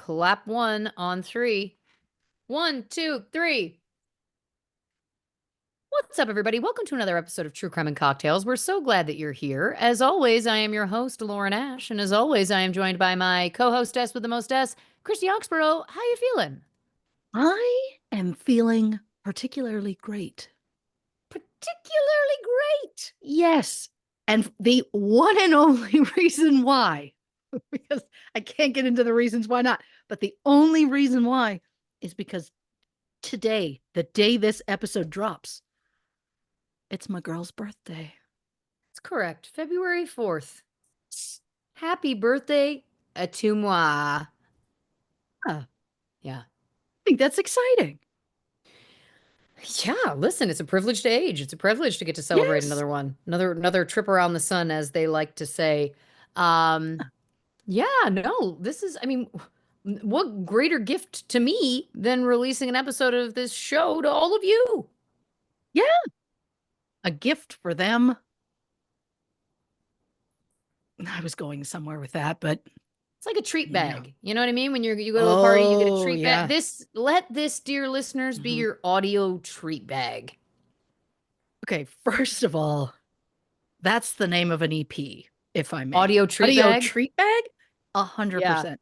Clap one on three. 1, 2, 3. What's up, everybody? Welcome to another episode of True Crime and Cocktails. We're so glad that you're here. As always, I am your host, Lauren Ash, and as always, I am joined by my co-hostess with the mostess, Christy Oxborrow. How you feeling? I am feeling particularly great. Particularly great. Yes. And the one and only reason why, because I can't get into the reasons why not, but the only reason why is because today, the day this episode drops, it's my girl's birthday. That's correct. February 4th. Happy birthday to moi. I Yeah. think that's exciting. Yeah, listen, it's a privileged age. It's a privilege to get to celebrate Yes. another one. Another trip around the sun, as they like to say. Um, yeah, no, this is, I mean, what greater gift to me than releasing an episode of this show to all of you? Yeah. A gift for them. I was going somewhere with that, but It's like a treat you know. bag. You know what I mean? When you go to a party, you get a Oh, treat bag. yeah. Let this, dear listeners, be Mhm. your audio treat bag. Okay, first of all, that's the name of an EP, if I may. Audio treat Audio bag? treat bag? Yeah. 100%.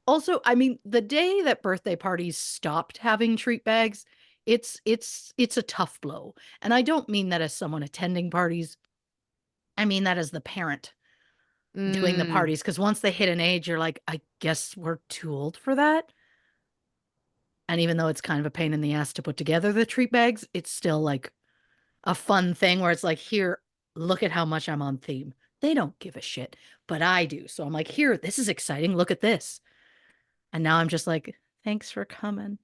Also, I mean, the day that birthday parties stopped having treat bags, it's a tough blow. And I don't mean that as someone attending parties. I mean that as the parent doing the Mm, parties. Because once they hit an age, you're like, I guess we're too old for that. And even though it's kind of a pain in the ass to put together the treat bags, it's still like a fun thing where it's like, here, look at how much I'm on theme. They don't give a shit, but I do. So I'm like, here, this is exciting. Look at this. And now I'm just like, thanks for coming.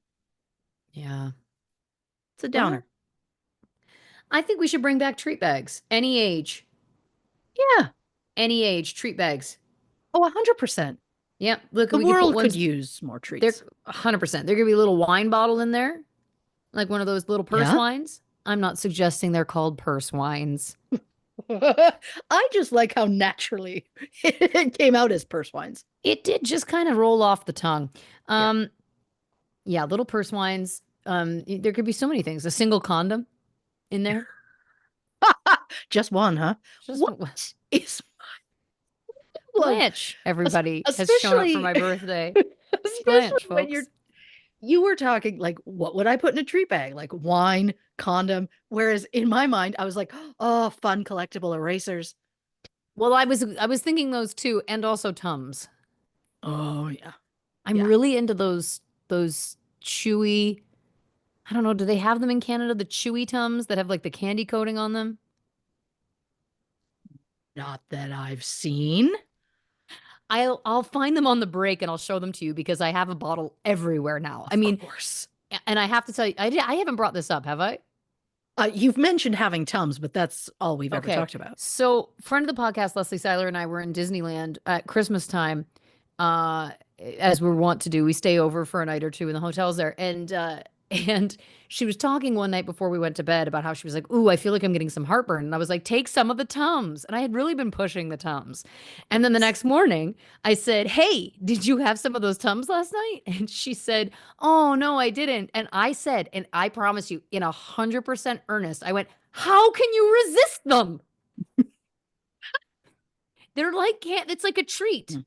yeah. It's a Well, downer. I think we should bring back treat bags. Yeah. Any age, treat bags. Oh, 100%. Yeah, look, The we could put world could ones use more there. treats. 100%. There could be a little wine bottle in there, like one of those little purse Yeah. wines. I'm not suggesting they're called purse wines. I just like how naturally it came out as purse wines. It did just kind of roll off the tongue. Yeah. Um, yeah, little purse wines. There could be so many things. A single condom in there. Just one, huh? Just What is love? Blanche, everybody has shown up for Especially my birthday. It's especially Blanche, when folks. you were talking like what would I put in a treat bag? Like wine, condom. Whereas in my mind, I was like, oh, fun collectible erasers. Well, I was thinking those too, and also Tums. Oh yeah. I'm Yeah. really into those chewy. I don't know. Do they have them in Canada? The chewy Tums that have like the candy coating on them? Not that I've seen. I'll find them on the break and I'll show them to you because I have a bottle everywhere now. I Of mean, course. and I have to tell you, I haven't brought this up, have I? You've mentioned having Tums, but that's all we've ever Okay. talked about. So, friend of the podcast, Leslie Seiler and I were in Disneyland at Christmas time. Uh, as we're wont to do, we stay over for a night or two in the hotels there. And she was talking one night before we went to bed about how she was like, "Ooh, I feel like I'm getting some heartburn." And I was like, "Take some of the Tums." And I had really been pushing the Tums. And then the next morning, I said, "Hey, did you have some of those Tums last night?" And she said, "Oh, no, I didn't." And I said, and I promise you, in 100% earnest, I went, "How can you resist them? They're like can't. It's like a treat. It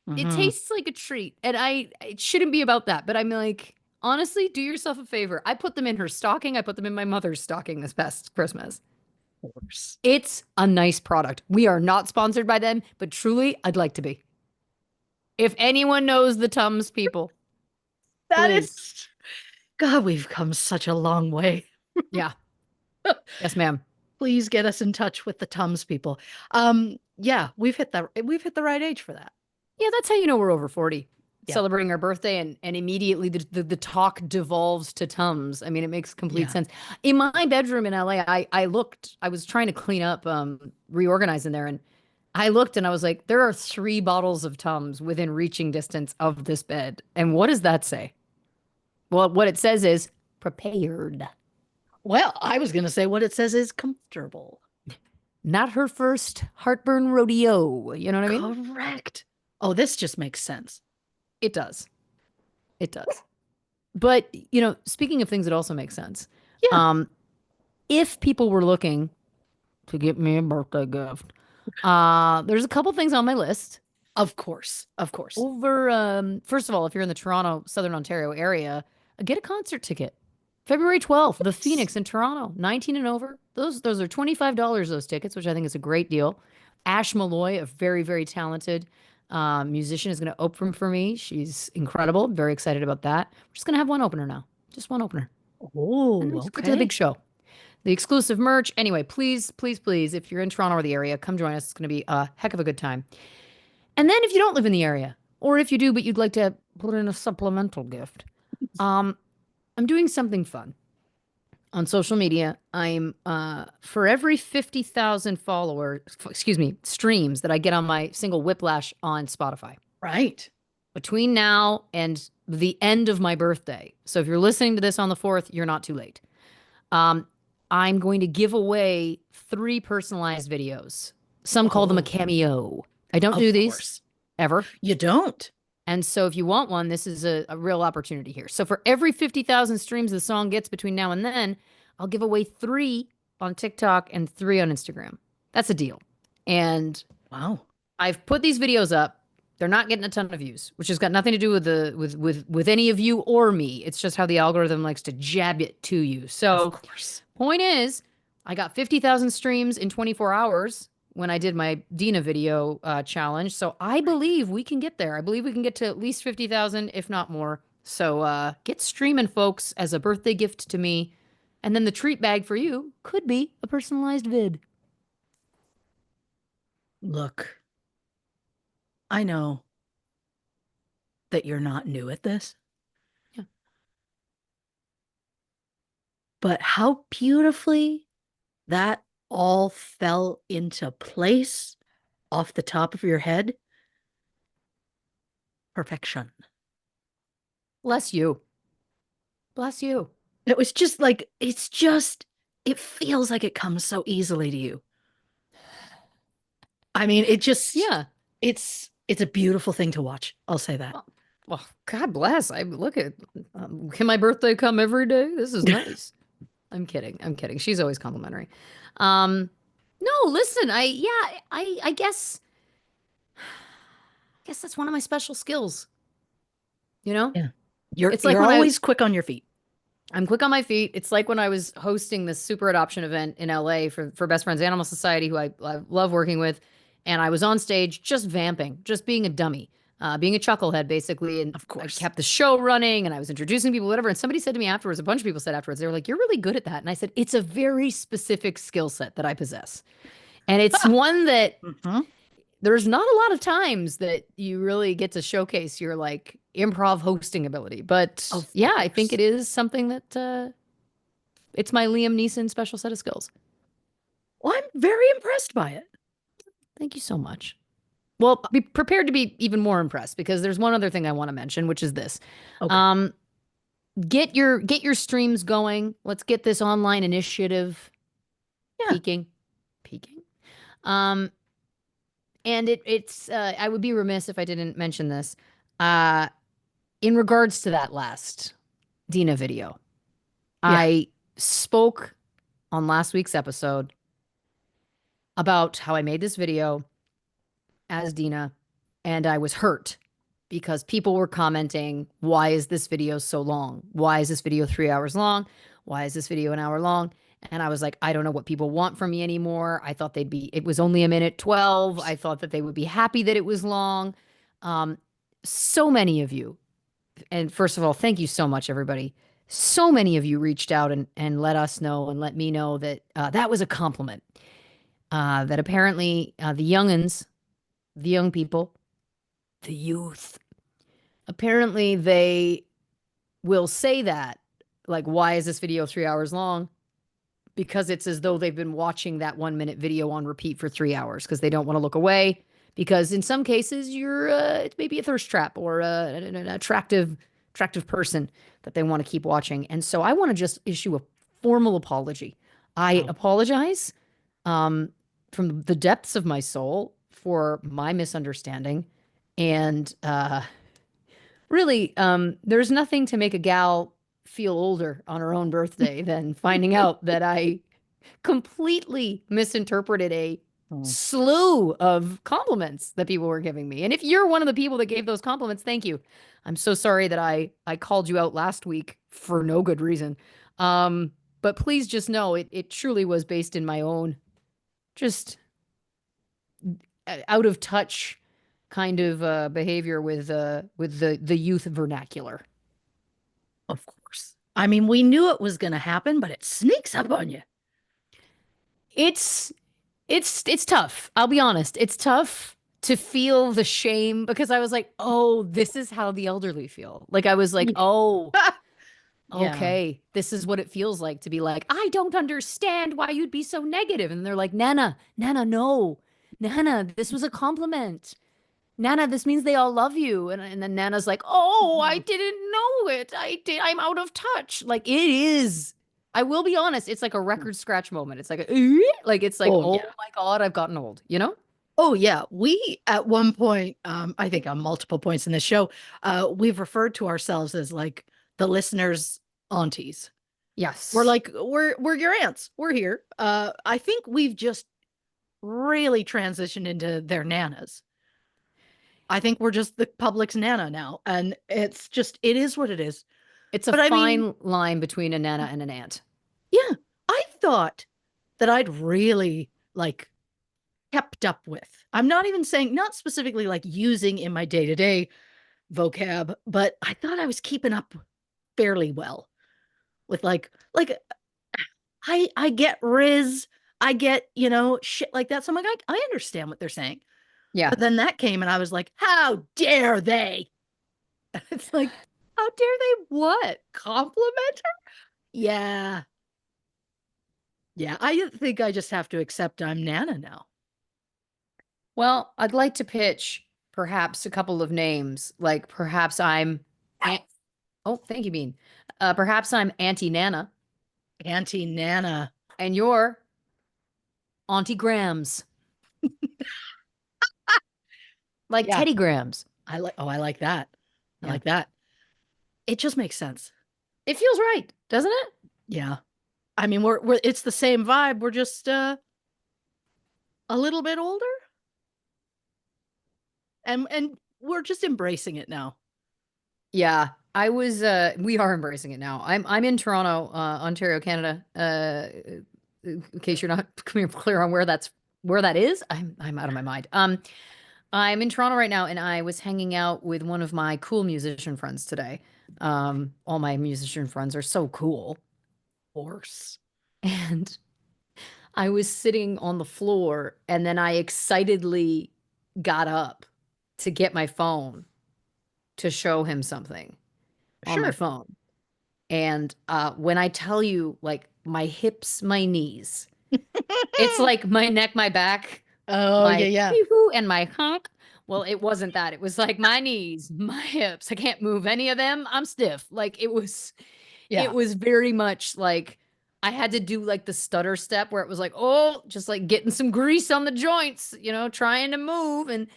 Mm-hmm. tastes like a treat." And it shouldn't be about that, but I'm like, honestly, do yourself a favor. I put them in her stocking. I put them in my mother's stocking this past Christmas. Of course. It's a nice product. We are not sponsored by them, but truly, I'd like to be. If anyone knows the Tums people, That please. is, God, we've come such a long way. Yeah. Yes, ma'am. Please get us in touch with the Tums people. Yeah, we've hit the right age for that. Yeah, that's how you know we're over 40. Yeah. Celebrating our birthday and immediately the talk devolves to Tums. I mean, it makes complete Yeah. sense. In my bedroom in LA, I was trying to clean up, reorganize in there, and I looked and I was like, there are 3 bottles of Tums within reaching distance of this bed. And what does that say? Well, what it says is prepared. Well, I was going to say what it says is comfortable. Not her first heartburn rodeo. You know what I mean? Correct. Oh, this just makes sense. It does. It does. But, you know, speaking of things that also make sense, Yeah, um, if people were looking to get me a birthday gift, there's a couple things on my list. of course. Of course. Over, first of all, if you're in the Toronto, Southern Ontario area, get a concert ticket. February 12th, the Phoenix in Toronto, 19 and over. Those are $25, those tickets, which I think is a great deal. Ash Malloy, a very, very talented musician, is going to open for me. She's incredible. Very excited about that. We're just going to have one opener now. Just one opener. And Oh, we just get to the big okay. show. The exclusive merch. Anyway, please, please, please, if you're in Toronto or the area, come join us. It's going to be a heck of a good time. And then if you don't live in the area, or if you do, but you'd like to put in a supplemental gift, um, I'm doing something fun on social media. I'm for every 50,000 followers, excuse me, streams that I get on my single Whiplash on Spotify Right. between now and the end of my birthday. So if you're listening to this on the 4th, you're not too late. Um, I'm going to give away 3 personalized videos. Some call them a Oh, cameo. I don't do of these course. ever. You don't. And so if you want one, this is a real opportunity here. So for every 50,000 streams the song gets between now and then, I'll give away 3 on TikTok and 3 on Instagram. That's a deal. And Wow. I've put these videos up. They're not getting a ton of views, which has got nothing to do with the with any of you or me. It's just how the algorithm likes to jab it to you. Of So course. point is, I got 50,000 streams in 24 hours when I did my Dina video challenge. So I believe we can get there. I believe we can get to at least 50,000, if not more. So get streaming, folks, as a birthday gift to me. And then the treat bag for you could be a personalized vid. Look, I know that you're not new at this, Yeah. but how beautifully that all fell into place off the top of your head. Perfection. Bless you. Bless you. It was just like, it feels like it comes so easily to you. I mean, Yeah. it's a beautiful thing to watch. I'll say that. Well, well, God bless. I look at can my birthday come every day? This is nice. I'm kidding. I'm kidding. She's always complimentary. Um, no, listen, I guess that's one of my special skills. You know? Yeah. You're It's like you're when always quick on your feet. I'm quick on my feet. It's like when I was hosting this super adoption event in LA for Best Friends Animal Society, who I love working with. And I was on stage just vamping, just being a dummy, being a chucklehead, basically. And Of I course. kept the show running and I was introducing people, whatever. And somebody said to me afterwards, a bunch of people said afterwards, they were like, "You're really good at that." And I said, "It's a very specific skill set that I possess." And it's one that Mhm. there's not a lot of times that you really get to showcase your like improv hosting ability. But Of yeah, I think course. it is something that it's my Liam Neeson special set of skills. Well, I'm very impressed by it. Thank you so much. Well, be prepared to be even more impressed because there's one other thing I want to mention, which is this. Okay. Um, get your streams going. Let's get this online initiative Yeah. peaking. Um, and it's I would be remiss if I didn't mention this. Uh, in regards to that last Dina video, Yeah. I spoke on last week's episode about how I made this video as Dina, and I was hurt because people were commenting, "Why is this video so long? Why is this video 3 hours long? Why is this video an hour long?" And I was like, I don't know what people want from me anymore. I thought it was only a minute 12. I thought that they would be happy that it was long. Um, so many of you, and first of all, thank you so much, everybody. So many of you reached out and let us know and let me know that that was a compliment. That apparently the youngins, the young people, the youth, apparently they will say that, like, why is this video 3 hours long? Because it's as though they've been watching that 1 minute video on repeat for 3 hours because they don't want to look away. Because in some cases, you're it's maybe a thirst trap or an attractive person that they want to keep watching. And so I want to just issue a formal apology. I Oh, apologize um, from the depths of my soul for my misunderstanding and Really, there's nothing to make a gal feel older on her own birthday than finding out that I completely misinterpreted a Mm. slew of compliments that people were giving me. And if you're one of the people that gave those compliments, thank you. I'm so sorry that I called you out last week for no good reason. But please just know it truly was based in my own just out of touch kind of behavior with the youth vernacular. Of course. I mean, we knew it was going to happen, but it sneaks up on you. It's it's tough. I'll be honest. It's tough to feel the shame because I was like, "Oh, this is how the elderly feel." Like I was like, Yeah. "Oh, Yeah. okay. This is what it feels like to be like, I don't understand why you'd be so negative." And they're like, "Nana, Nana, no. Nana, this was a compliment. Nana, this means they all love you." And then Nana's like, "Oh, I Mhm. didn't know it. I'm out of touch." Like it is. I will be honest, it's like a record scratch moment. It's like like it's like, Oh, "Oh yeah. my God, I've gotten old," you know? Oh, yeah. We, at one point, I think on multiple points in the show, we've referred to ourselves as like the listeners' aunties. We're Yes. like, we're your aunts. We're here. I think we've just really transitioned into their nanas. I think we're just the public's nana now. And it's just, it is what it is. It's a But I mean, fine line between a nana and an aunt. yeah, I thought that I'd really like kept up with. I'm not even saying, not specifically like using in my day to day vocab, but I thought I was keeping up fairly well with like I get Riz, I get, shit like that. So I'm like, I understand what they're saying. Yeah. But then that came and I was like, how dare they? It's like, how dare they what? Compliment her? Yeah. Yeah. I think I just have to accept I'm Nana now. Well, I'd like to pitch perhaps a couple of names. Like perhaps I'm oh, thank you, Bean. Perhaps I'm Auntie Nana Auntie Nana. and you're Auntie Grams. Like Yeah. Teddy Grams. I like that. I Yeah. like that. It just makes sense. It feels right, doesn't it? Yeah. I mean, we're it's the same vibe. We're just a little bit older and we're just embracing it now. Yeah. I was we are embracing it now. I'm in Toronto, Ontario, Canada. In case you're not clear on where that is, I'm out of my mind. I'm in Toronto right now and I was hanging out with one of my cool musician friends today. All my musician friends are so cool. Of course. And I was sitting on the floor and then I excitedly got up to get my phone to show him something on my Sure. phone. And when I tell you, like my hips, my knees, it's like my neck, my back, Oh, yeah, my yeah. hoo and my honk. Well, it wasn't that. It was like my knees, my hips. I can't move any of them. I'm stiff. Like it Yeah. was very much like I had to do like the stutter step where it was like, oh, just like getting some grease on the joints, trying to move. And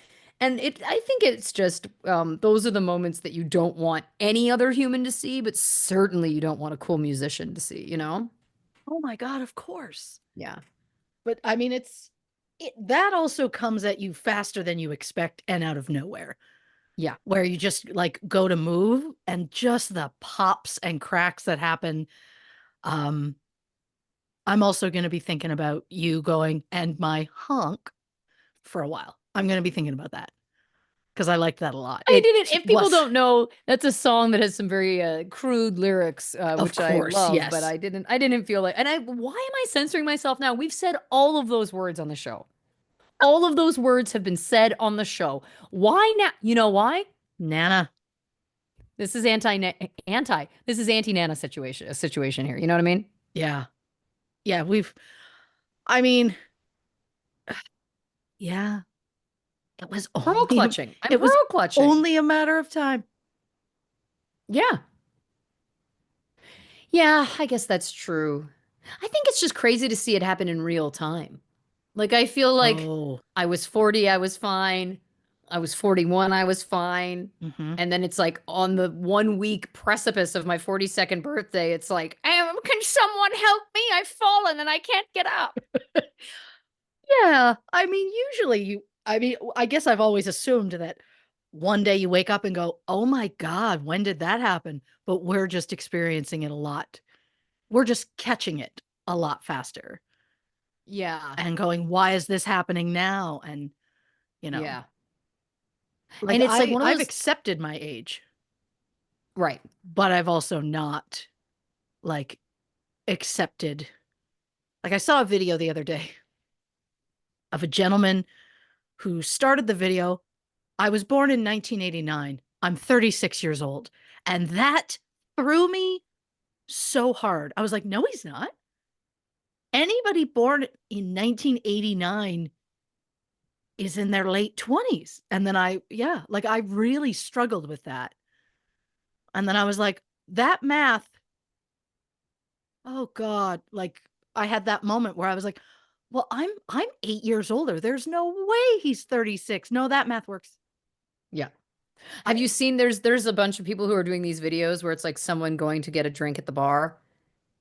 I think it's just those are the moments that you don't want any other human to see, but certainly you don't want a cool musician to see? Oh my God, of course. Yeah. But I mean, that also comes at you faster than you expect and out of nowhere, Yeah. where you just like go to move and just the pops and cracks that happen. Um, I'm also going to be thinking about you going and my honk for a while. I'm going to be thinking about that because I liked that a lot. I It didn't, if people was, don't know, that's a song that has some very crude lyrics, of which I course, love, but yes. I didn't feel like, why am I censoring myself now? We've said all of those words on the show. All of those words have been said on the show. Why now? You know why? Nana. This is this is anti-Nana situation, a situation here. You know what I mean? Yeah. Yeah. I mean, yeah, it was Pearl only, clutching. I'm it was pearl clutching. only a matter of time. Yeah. Yeah, I guess that's true. I think it's just crazy to see it happen in real time. Like I feel like Oh, I was 40, I was fine. I was 41, I was fine. Hmm. And then it's like on the 1 week precipice of my 42nd birthday, it's like, can someone help me? I've fallen and I can't get up. Yeah. I mean, usually I guess I've always assumed that one day you wake up and go, oh my God, when did that happen? But we're just experiencing it a lot. We're just catching it a lot faster Yeah. and going, why is this happening now? And, you know, Yeah. like And it's like one of I've those, accepted my age, right. but I've also not like accepted. Like I saw a video the other day of a gentleman who started the video. I was born in 1989. I'm 36 years old. And that threw me so hard. I was like, no, he's not. Anybody born in 1989 is in their late 20s. And then I really struggled with that. And then I was like, that math, oh God, like I had that moment where I was like, well, I'm 8 years older. There's no way he's 36. No, that math works. Yeah. Have you I seen there's a bunch of people who are doing these videos where it's like someone going to get a drink at the bar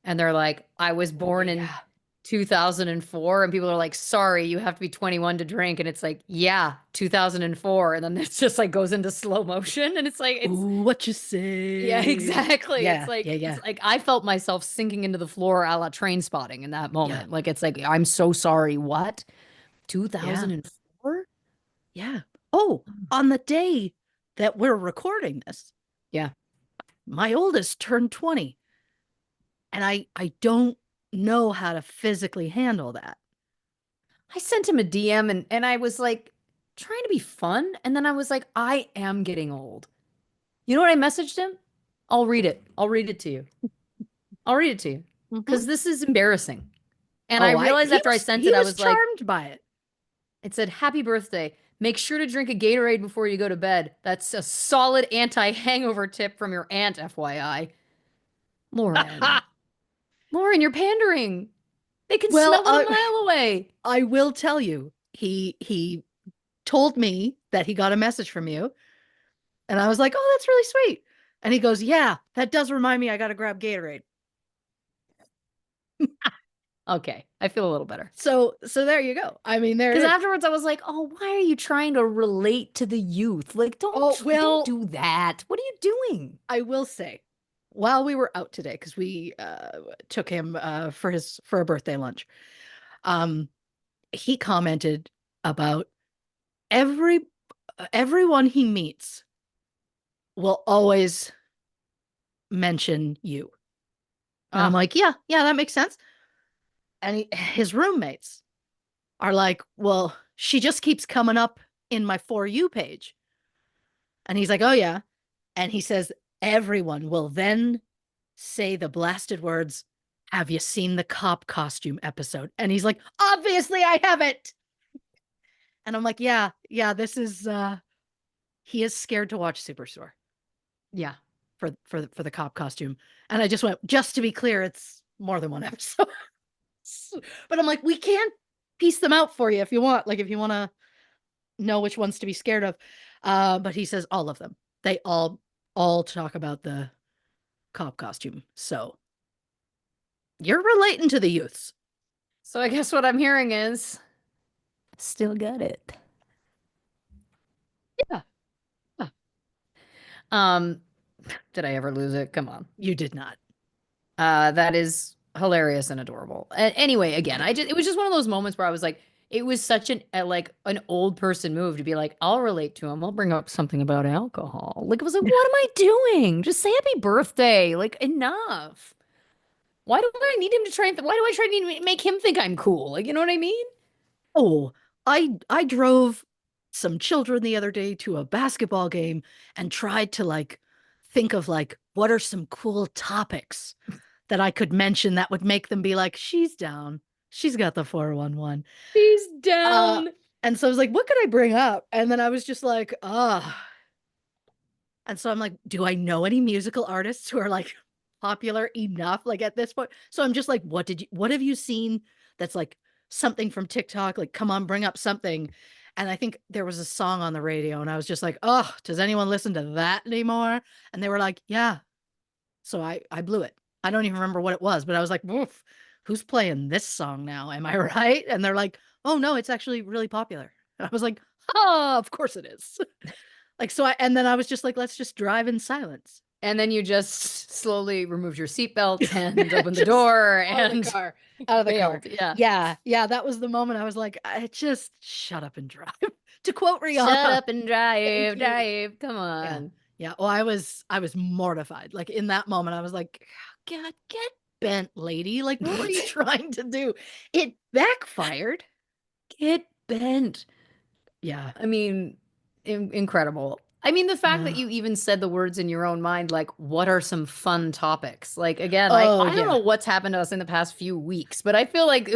and they're like, I was oh born in yeah. 2004, and people are like, sorry, you have to be 21 to drink. And it's like, yeah, 2004. And then it's just like goes into slow motion. And it's like, Ooh, what you yeah, say? exactly. Yeah, yeah, It's yeah, like I felt myself sinking into the floor a la train spotting in that yeah, moment. Like, it's like, I'm so sorry. What? yeah, 2004? yeah. Oh, on the day that we're recording this, Yeah. my oldest turned 20, and I don't know how to physically handle that. I sent him a DM and I was like trying to be fun. And then I was like, I am getting old. You know what I messaged him? I'll read it. I'll read it to you. I'll read it to you Mhm. because this is embarrassing. And I Oh, I realized after I sent he it, I was was like, charmed by it. it said, Happy birthday. Make sure to drink a Gatorade before you go to bed. That's a solid anti hangover tip from your aunt, FYI. Lauren. Lauren, you're pandering. They can Well, smell it a mile away. I will tell you, he told me that he got a message from you, and I was like, "Oh, that's really sweet." And he goes, "Yeah, that does remind me I got to grab Gatorade." Okay, I feel a little better. So there you go. I mean, there it Because is. afterwards I was like, oh, why are you trying to relate to the youth? Like, Oh, don't well, do that. What are you doing? I will say, while we were out today, because we took him for a birthday lunch, um, he commented about every everyone he meets will always mention you. And I'm Ah, like, yeah, yeah, that makes sense. And his roommates are like, well, she just keeps coming up in my For You page. And he's like, oh, yeah. And he says, everyone will then say the blasted words, have you seen the cop costume episode? And he's like, obviously I haven't. And I'm like, yeah, yeah, this is, he is scared to watch Superstore yeah. for the cop costume. And I just went, just to be clear, it's more than one episode. But I'm like, we can piece them out for you if you want. Like, if you want to know which ones to be scared of. But he says all of them. They all talk about the cop costume. So you're relating to the youths. So I guess what I'm hearing is still got it. Yeah. Yeah. Um, did I ever lose it? Come on. You did not. That is hilarious and adorable. Anyway, again, it was just one of those moments where I was like, it was such like an old person move to be like, I'll relate to him. I'll bring up something about alcohol. Like, it was like, what am I doing? Just say happy birthday. Like, enough. Why do I need him to try and why do I try to make him think I'm cool? Like, you know what I mean? Oh, I drove some children the other day to a basketball game and tried to like think of like what are some cool topics that I could mention that would make them be like, she's down. She's got the 411. He's Uh, down. and so I was like, what could I bring up? And then I was just like, and so I'm like, do I know any musical artists who are like popular enough like at this point? So I'm just like, what have you seen that's like something from TikTok? Like, come on, bring up something. And I think there was a song on the radio, and I was just like, oh, does anyone listen to that anymore? And they were like, yeah. So I blew it. I don't even remember what it was, but I was like, woof, who's playing this song now? Am I right? And they're like, oh no, it's actually really popular. And I was like, oh, of course it is. Like, and then I was just like, let's just drive in silence. And then you just slowly removed your seatbelt and opened the Just door out of the and car, out of the car. bailed. Yeah. Yeah. Yeah. That was the moment I was like, I just shut up and drive. To quote Rihanna. Shut up and Thank drive, you. drive. Come Yeah. on. Yeah. Well, I was mortified. Like in that moment, I was like, God, get bent, lady. Like, what were you trying to do? It backfired. Get bent. Yeah. I mean, incredible. I mean, the fact that you even said the words in your own mind, like, what are some fun topics? Like, again, Oh, I don't yeah. know what's happened to us in the past few weeks, but I feel like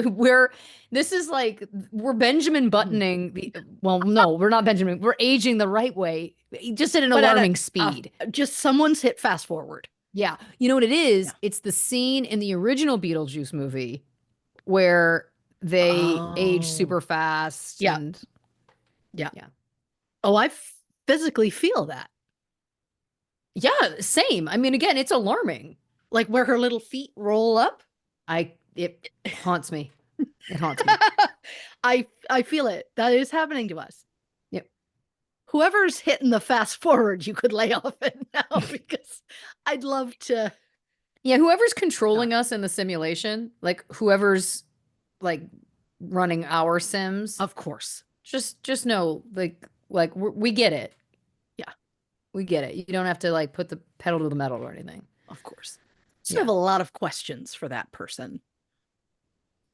this is like, we're Benjamin buttoning well, no, we're not Benjamin. We're aging the right way, just at an But at alarming speed. just someone's hit fast forward. Yeah. You know what it is? Yeah. It's the scene in the original Beetlejuice movie where they age super fast Yeah. and Yeah. yeah. Oh, I physically feel that. Yeah, same. I mean, again, it's alarming. Like where her little feet roll up. It haunts me. It haunts me. I feel it. That is happening to us. Yep. Whoever's hitting the fast forward, you could lay off it now because I'd love to. Yeah, whoever's controlling us in the simulation, like whoever's like running our sims, Of course. just know like we get it. Yeah. We get it. You don't have to like put the pedal to the metal or anything. Of course. So I have a lot of questions for that person.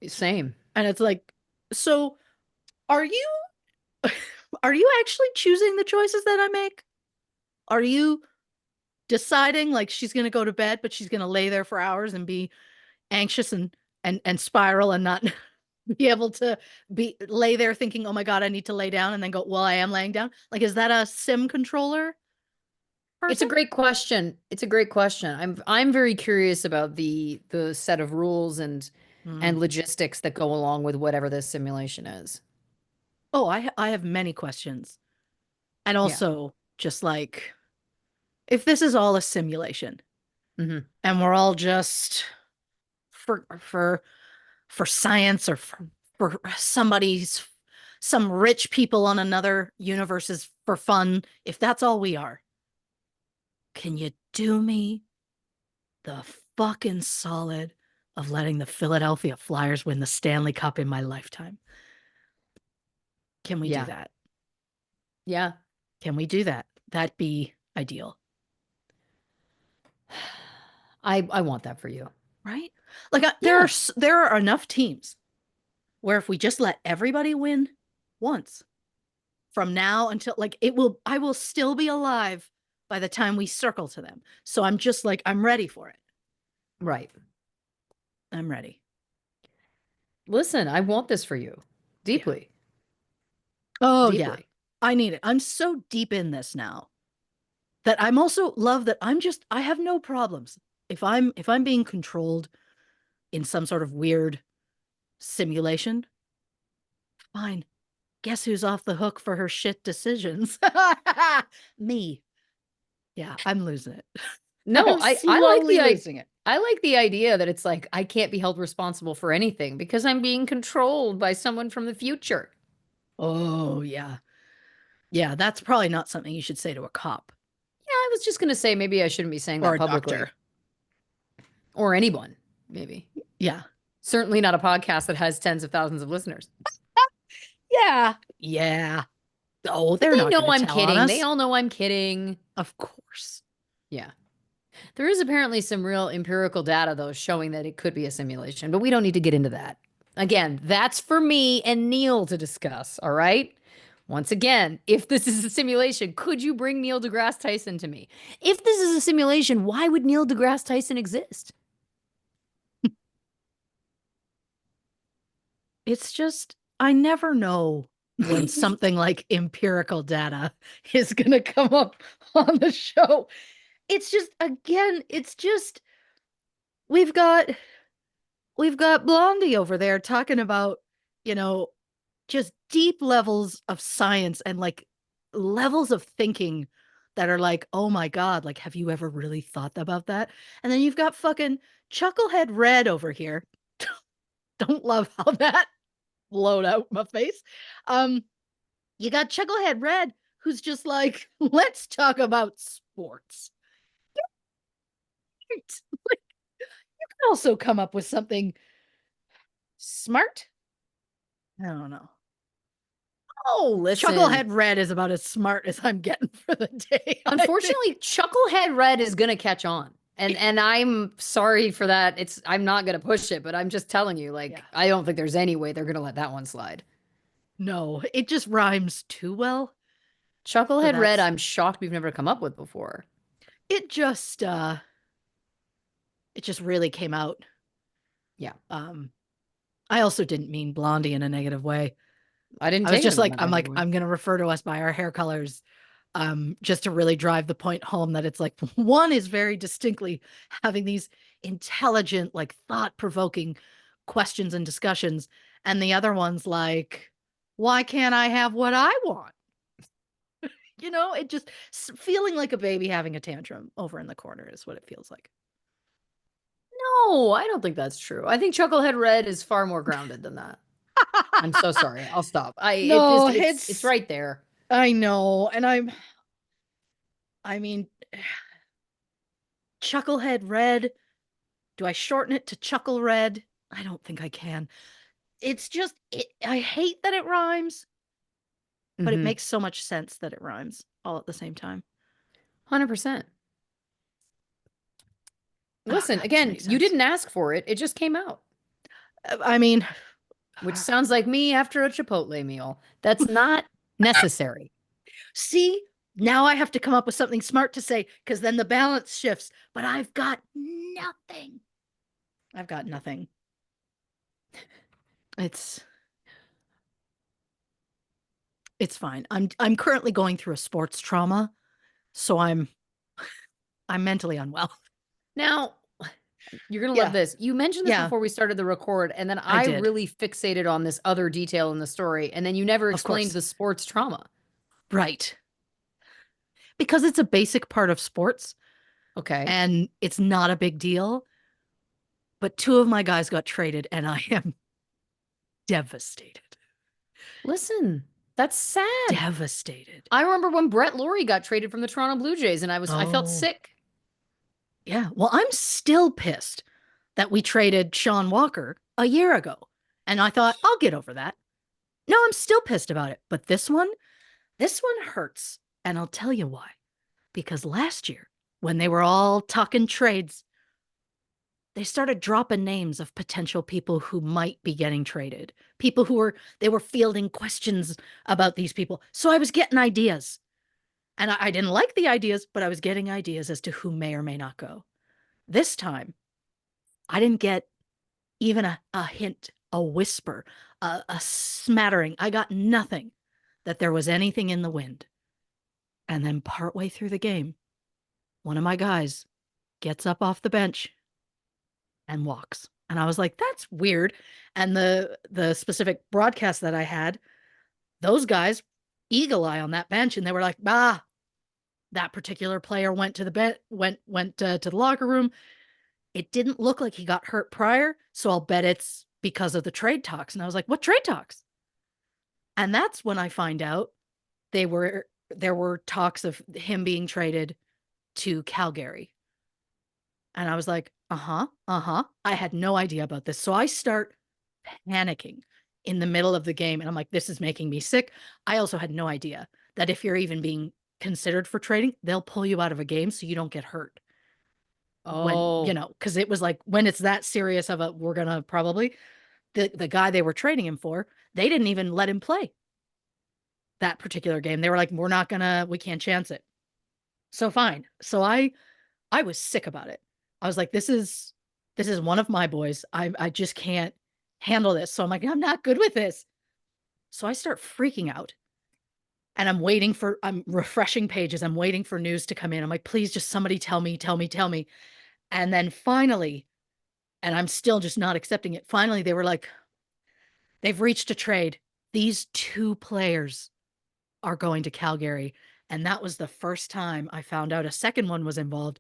Same. And it's like, so are you actually choosing the choices that I make? Are you deciding like she's going to go to bed, but she's going to lay there for hours and be anxious and spiral and not be able to lay there thinking, oh my God, I need to lay down, and then go, well, I am laying down. Like, is that a sim controller person? It's a great question. It's a great question. I'm very curious about the set of rules and logistics that go along with whatever this simulation is. Oh, I have many questions. And also just like, if this is all a simulation and we're all just for science or for some rich people on another universes for fun, if that's all we are, can you do me the fucking solid of letting the Philadelphia Flyers win the Stanley Cup in my lifetime? Can we do that? Yeah. Can we do that? That'd be ideal. I want that for you. Right? Like there are enough teams where if we just let everybody win once from now until like I will still be alive by the time we circle to them. So I'm just like, I'm ready for it. Right. I'm ready. Listen, I want this for you deeply. Yeah. Oh, deeply. Yeah. I need it. I'm so deep in this now that I'm also love that I have no problems. If I'm being controlled in some sort of weird simulation, fine. Guess who's off the hook for her shit decisions? Me. Yeah, I'm losing it. No, I like losing it. I like the idea that it's like I can't be held responsible for anything because I'm being controlled by someone from the future. Oh, yeah. Yeah, that's probably not something you should say to a cop. Yeah, I was just going to say maybe I shouldn't be saying that publicly. Doctor. Or anyone, maybe. Yeah. Certainly not a podcast that has tens of thousands of listeners. Yeah. Yeah. Oh, they know I'm kidding. They all know I'm kidding. Of course. Yeah. There is apparently some real empirical data, though, showing that it could be a simulation, but we don't need to get into that. Again, that's for me and Neil to discuss, all right? Once again, if this is a simulation, could you bring Neil deGrasse Tyson to me? If this is a simulation, why would Neil deGrasse Tyson exist? It's just, I never know when something like empirical data is going to come up on the show. It's just, again, it's just, we've got Blondie over there talking about, just deep levels of science and like levels of thinking that are like, oh my God, like, have you ever really thought about that? And then you've got fucking Chucklehead Red over here. Don't love how that blowed out my face. You got Chucklehead Red, who's just like, let's talk about sports. Like, you can also come up with something smart. I don't know. Oh, listen. Chucklehead Red is about as smart as I'm getting for the day. Unfortunately, Chucklehead Red is gonna catch on. And I'm sorry for that. I'm not gonna push it, but I'm just telling you, like, Yeah. I don't think there's any way they're gonna let that one slide. No, it just rhymes too well for Chucklehead that. Red, I'm shocked we've never come up with before. It just really came out. Yeah. I also didn't mean Blondie in a negative way. I didn't I was take it just in like, that negative way. I'm gonna refer to us by our hair colors. Just to really drive the point home that it's like one is very distinctly having these intelligent, like thought-provoking questions and discussions, and the other one's like, why can't I have what I want? It just feeling like a baby having a tantrum over in the corner is what it feels like. No, I don't think that's true. I think Chucklehead Red is far more grounded than that. I'm so sorry. I'll stop. It No, just it's right there. I know, and I mean, Chucklehead Red. Do I shorten it to Chuckle Red? I don't think I can. It's just I hate that it rhymes, but it Mm-hmm. makes so much sense that it rhymes all at the same time. 100%. Oh Listen, God, this again, makes you sense. didn't ask for it. It just came out, I mean, which sounds like me after a Chipotle meal. That's not necessary. see, now I have to come up with something smart to say because then the balance shifts. But I've got nothing. I've got nothing. It's it's fine. I'm currently going through a sports trauma, so I'm mentally unwell. Now, you're gonna love Yeah, this. You mentioned this yeah, before we started the record, and then I I did. really fixated on this other detail in the story, and then you never Of explained course. the sports trauma. Right. Because it's a basic part of sports Okay. and it's not a big deal. But two of my guys got traded and I am devastated. Listen, that's sad. Devastated. I remember when Brett Laurie got traded from the Toronto Blue Jays, and I felt Oh, sick. yeah. Well, I'm still pissed that we traded Sean Walker a year ago. And I thought, I'll get over that. No, I'm still pissed about it. But this one hurts. And I'll tell you why. Because last year, when they were all talking trades, they started dropping names of potential people who might be getting traded. People they were fielding questions about these people. So I was getting ideas. And I didn't like the ideas, but I was getting ideas as to who may or may not go. This time, I didn't get even a hint, a whisper, a smattering. I got nothing that there was anything in the wind. And then partway through the game, one of my guys gets up off the bench and walks. And I was like, that's weird. And the specific broadcast that I had, those guys, eagle eye on that bench, and they were like, that particular player went to the to the locker room. It didn't look like he got hurt prior, so I'll bet it's because of the trade talks. And I was like, what trade talks? And that's when I find out there were talks of him being traded to Calgary. And I was like, uh-huh, uh-huh. I had no idea about this. So I start panicking in the middle of the game. And I'm like, this is making me sick. I also had no idea that if you're even being considered for trading, they'll pull you out of a game so you don't get hurt. Oh, Because it was like when it's that serious of we're gonna probably the guy they were trading him for, they didn't even let him play that particular game. They were like, we can't chance it. So fine. So I was sick about it. I was like, this is one of my boys. I just can't handle this. So I'm like, I'm not good with this. So I start freaking out. And I'm refreshing pages. I'm waiting for news to come in. I'm like, please just somebody tell me, tell me, tell me. And then finally, and I'm still just not accepting it. Finally, they were like, they've reached a trade. these two players are going to Calgary. And that was the first time I found out a second one was involved,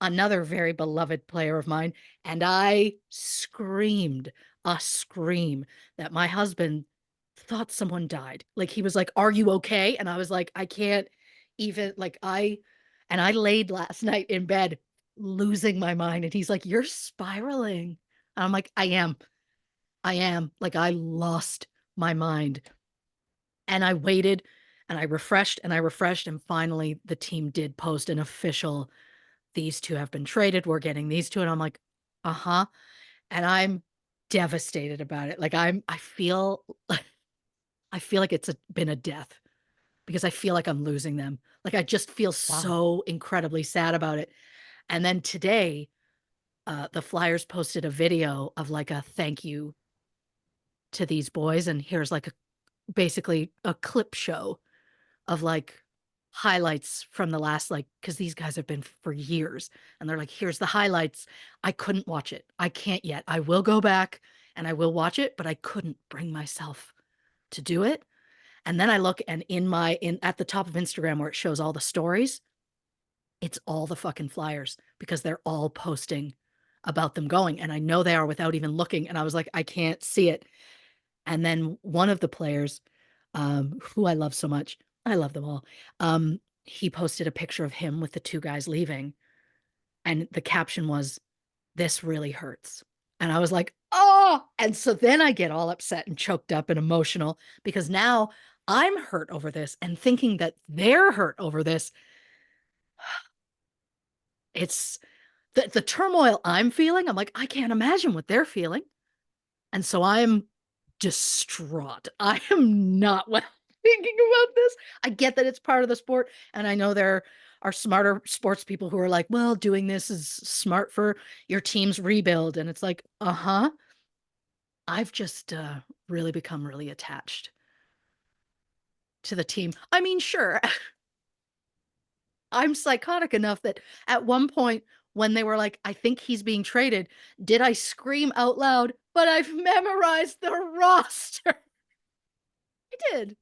another very beloved player of mine. And I screamed a scream that my husband thought someone died. Like he was like, "Are you okay?" And I was like, "I can't even like I laid last night in bed losing my mind." And he's like, "You're spiraling." And I'm like, "I am. I am." Like I lost my mind. And I waited and I refreshed and I refreshed. And finally, the team did post an official, "These two have been traded. We're getting these two." And I'm like, uh huh. And I'm devastated about it. Like I feel, I feel like been a death because I feel like I'm losing them. Like I just feel Wow. so incredibly sad about it. And then today, the Flyers posted a video of like a thank you to these boys. And here's like basically a clip show of like highlights from the last like because these guys have been for years and they're like, "Here's the highlights." I couldn't watch it. I can't yet. I will go back and I will watch it, but I couldn't bring myself to do it. And then I look and in at the top of Instagram where it shows all the stories, it's all the fucking Flyers because they're all posting about them going, and I know they are without even looking, and I was like, I can't see it. And then one of the players, who I love so much, I love them all. He posted a picture of him with the two guys leaving, and the caption was, "This really hurts." And I was like, oh. And so then I get all upset and choked up and emotional because now I'm hurt over this and thinking that they're hurt over this. It's the turmoil I'm feeling. I'm like, I can't imagine what they're feeling. And so I'm distraught. I am not well thinking about this. I get that it's part of the sport. And I know there are smarter sports people who are like, well, doing this is smart for your team's rebuild. And it's like, uh huh. I've just really become really attached to the team. I mean, sure, I'm psychotic enough that at one point when they were like, "I think he's being traded," did I scream out loud, "But I've memorized the roster." I did.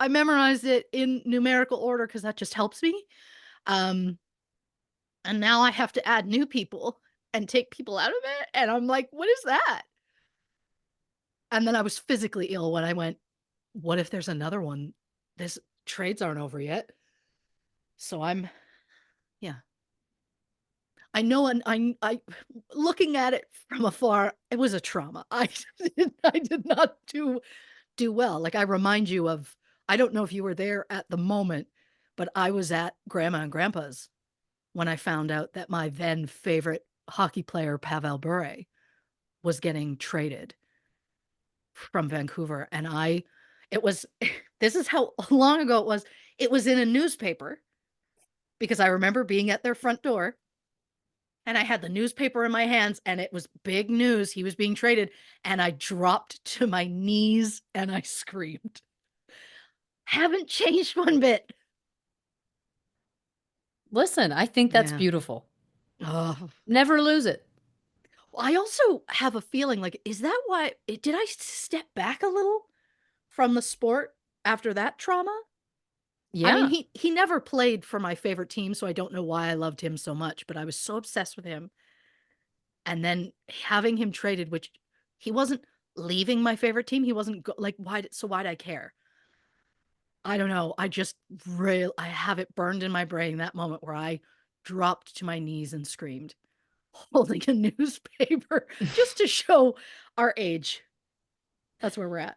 I memorized it in numerical order because that just helps me. Um, and now I have to add new people and take people out of it. And I'm like, what is that? And then I was physically ill when I went, what if there's another one? This trades aren't over yet. So I'm, yeah. I know, and I, looking at it from afar, it was a trauma. I did not do well. Like I remind you of, I don't know if you were there at the moment, but I was at Grandma and Grandpa's when I found out that my then favorite hockey player, Pavel Bure, was getting traded from Vancouver. And it was, this is how long ago it was. It was in a newspaper because I remember being at their front door and I had the newspaper in my hands and it was big news. He was being traded. And I dropped to my knees and I screamed. Haven't changed one bit. Listen, I think that's Yeah. beautiful. Oh. Never lose it. I also have a feeling like, is that why did I step back a little from the sport after that trauma? I mean, Yeah. he never played for my favorite team, so I don't know why I loved him so much, but I was so obsessed with him. And then having him traded, which he wasn't leaving my favorite team, he wasn't like why'd I care? I don't know. I just I have it burned in my brain that moment where I dropped to my knees and screamed, holding a newspaper just to show our age. That's where we're at.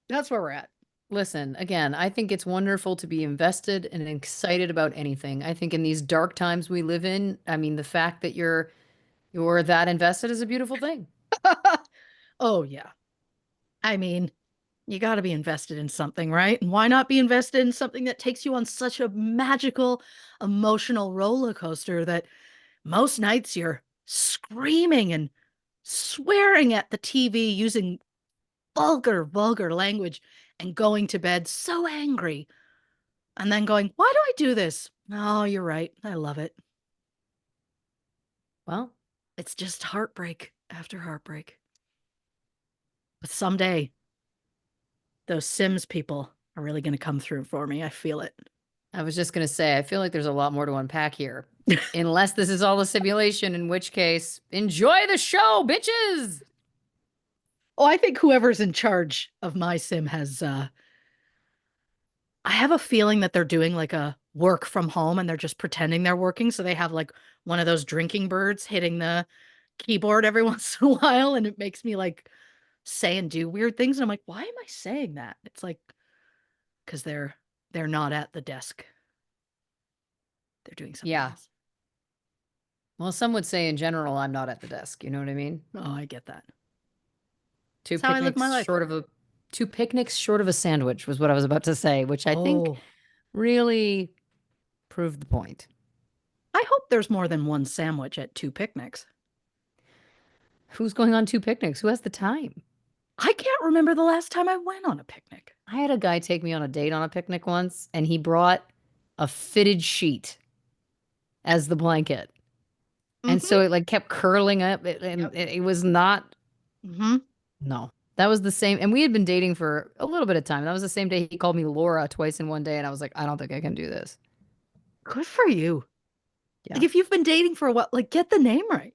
That's where we're at. Listen, again, I think it's wonderful to be invested and excited about anything. I think in these dark times we live in, I mean, the fact that you're that invested is a beautiful thing. Oh yeah. I mean, you got to be invested in something, right? And why not be invested in something that takes you on such a magical emotional roller coaster that most nights you're screaming and swearing at the TV using vulgar language and going to bed so angry and then going, why do I do this? Oh, you're right. I love it. Well, It's just heartbreak after heartbreak. But someday those Sims people are really going to come through for me. I feel it. I was just going to say, I feel like there's a lot more to unpack here. Unless this is all a simulation, in which case, enjoy the show, bitches. Oh, I think whoever's in charge of my Sim has, I have a feeling that they're doing like a work from home and they're just pretending they're working. So they have like one of those drinking birds hitting the keyboard every once in a while. And it makes me like say and do weird things. And I'm like, why am I saying that? It's like, because they're not at the desk. They're doing something Yeah. else. Well, some would say in general, I'm not at the desk. You know what I mean? Oh, I get that. Two That's how I live my picnics life. short of a two picnics short of a sandwich was what I was about to say, which I think Oh, really proved the point. I hope there's more than one sandwich at 2 picnics. Who's going on two picnics? Who has the time? I can't remember the last time I went on a picnic. I had a guy take me on a date on a picnic once, and he brought a fitted sheet as the blanket. And Mm-hmm. so it like kept curling up. It was not, Mm-hmm. no. That was the same. And we had been dating for a little bit of time. That was the same day he called me Laura twice in one day. And I was like, I don't think I can do this. Good for you. Yeah. Like if you've been dating for a while, like get the name right.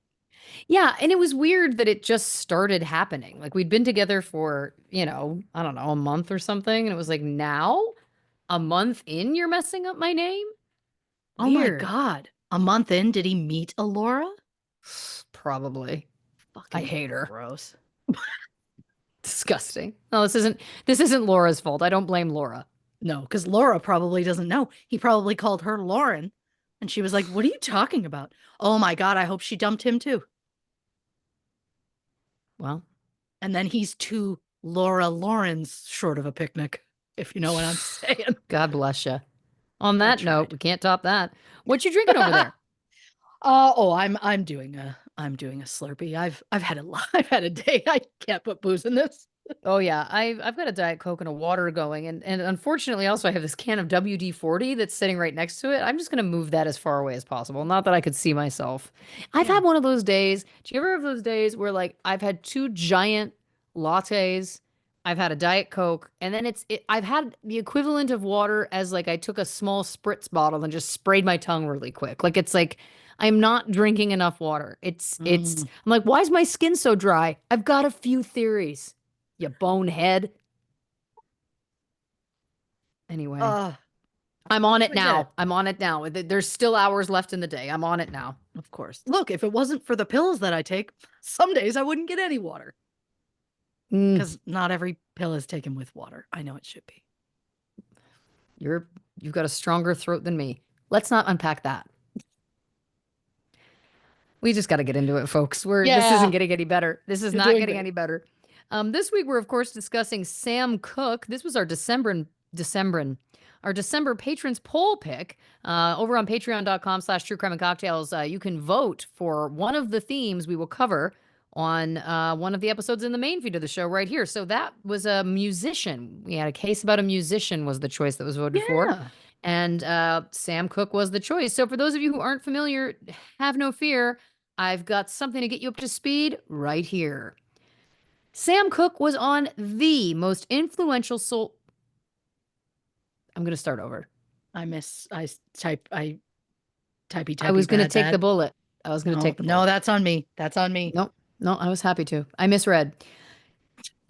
Yeah. And it was weird that it just started happening. Like we'd been together for, I don't know, a month or something. And it was like, now, a month in, you're messing up my name? Oh my Weird. God. A month in, did he meet Alora? Probably. I Fucking hate her. gross. Disgusting. No, this isn't Laura's fault. I don't blame Laura. No, because Laura probably doesn't know. He probably called her Lauren. And she was like, what are you talking about? Oh my God, I hope she dumped him too. Well, And then he's 2 Laura Laurens short of a picnic, if you know what I'm saying. God bless you. On I that note, tried. we can't top that. What you drinking over there? I'm doing a Slurpee. I've had a lot. I've had a day. I can't put booze in this. Oh yeah, I've got a Diet Coke and a water going, and unfortunately, also I have this can of WD-40 that's sitting right next to it. I'm just gonna move that as far away as possible. Not that I could see myself. I've Yeah. had one of those days. Do you ever have those days where like I've had 2 giant lattes, I've had a Diet Coke, and then I've had the equivalent of water as like I took a small spritz bottle and just sprayed my tongue really quick. Like it's like I'm not drinking enough water. Mm. I'm like, why is my skin so dry? I've got a few theories. You bonehead. Anyway, Uh, I'm on it I get it. now. I'm on it now. There's still hours left in the day. I'm on it now. Of course. Look, if it wasn't for the pills that I take, some days I wouldn't get any water. Mm, Because not every pill is taken with water. I know it should be. you've got a stronger throat than me. Let's not unpack that. We just got to get into it, folks. This isn't Yeah, getting any better. This is you're not doing getting great. any better. This week we're of course discussing Sam Cooke. This was our our December patrons poll pick over on patreon.com/true crime and cocktails. You can vote for one of the themes we will cover on one of the episodes in the main feed of the show right here. So that was a musician. We had a case about a musician was the choice that was voted for. Yeah. And Sam Cooke was the choice. So for those of you who aren't familiar, have no fear. I've got something to get you up to speed right here. Sam Cooke was on the most influential soul. I'm going to start over. I typey I was typey going to bad take the bad. bullet. I was going to No, take the no, bullet. that's on me. That's on me. No, no, I was happy to. I misread.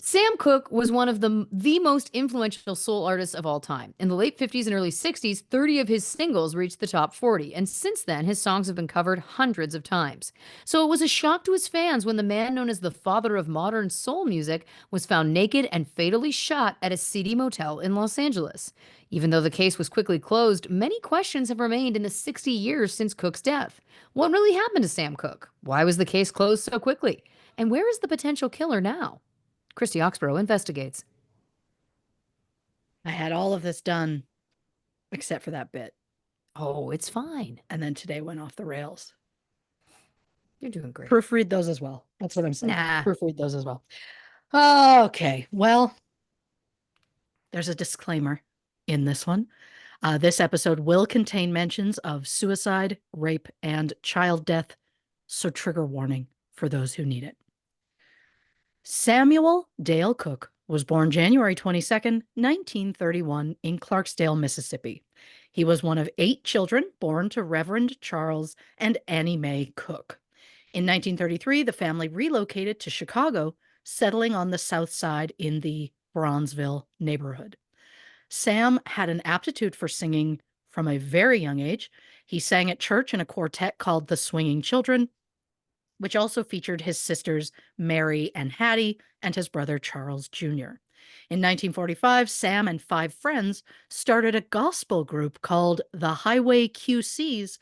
Sam Cooke was one of the most influential soul artists of all time. In the late 50s and early 60s, 30 of his singles reached the top 40, and since then, his songs have been covered hundreds of times. So it was a shock to his fans when the man known as the father of modern soul music was found naked and fatally shot at a seedy motel in Los Angeles. Even though the case was quickly closed, many questions have remained in the 60 years since Cooke's death. What really happened to Sam Cooke? Why was the case closed so quickly? And where is the potential killer now? Christy Oxborrow investigates. I had all of this done except for that bit. Oh, it's fine. And then today went off the rails. You're doing great. Proofread those as well. That's what I'm saying. Nah. Proofread those as well. Okay. Well, there's a disclaimer in this one. This episode will contain mentions of suicide, rape, and child death. So trigger warning for those who need it. Samuel Dale Cooke was born January 22nd, 1931, in Clarksdale, Mississippi. He was one of 8 children born to Reverend Charles and Annie Mae Cooke. In 1933, the family relocated to Chicago, settling on the South Side in the Bronzeville neighborhood. Sam had an aptitude for singing from a very young age. He sang at church in a quartet called the Swinging Children, which also featured his sisters Mary and Hattie and his brother Charles Jr. In 1945, Sam and 5 friends started a gospel group called the Highway QCs.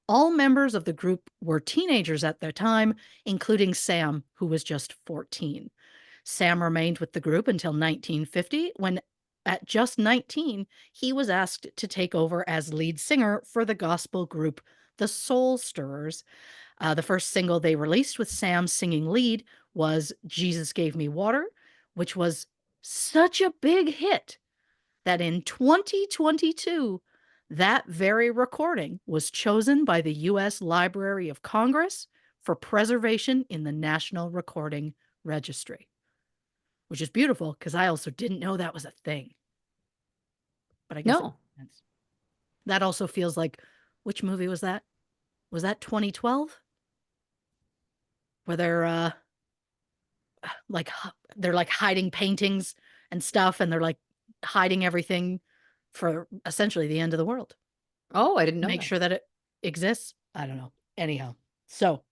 All members of the group were teenagers at the time, including Sam, who was just 14. Sam remained with the group until 1950, when at just 19, he was asked to take over as lead singer for the gospel group the Soul Stirrers. The first single they released with Sam singing lead was Jesus Gave Me Water, which was such a big hit that in 2022, that very recording was chosen by the U.S. Library of Congress for preservation in the National Recording Registry, which is beautiful because I also didn't know that was a thing. But I guess it No. makes sense. That also feels like, which movie was that? Was that 2012? Where like they're like hiding paintings and stuff, and they're like hiding everything for essentially the end of the world. Oh, I didn't know Make that. sure that it exists. I don't know. Anyhow, so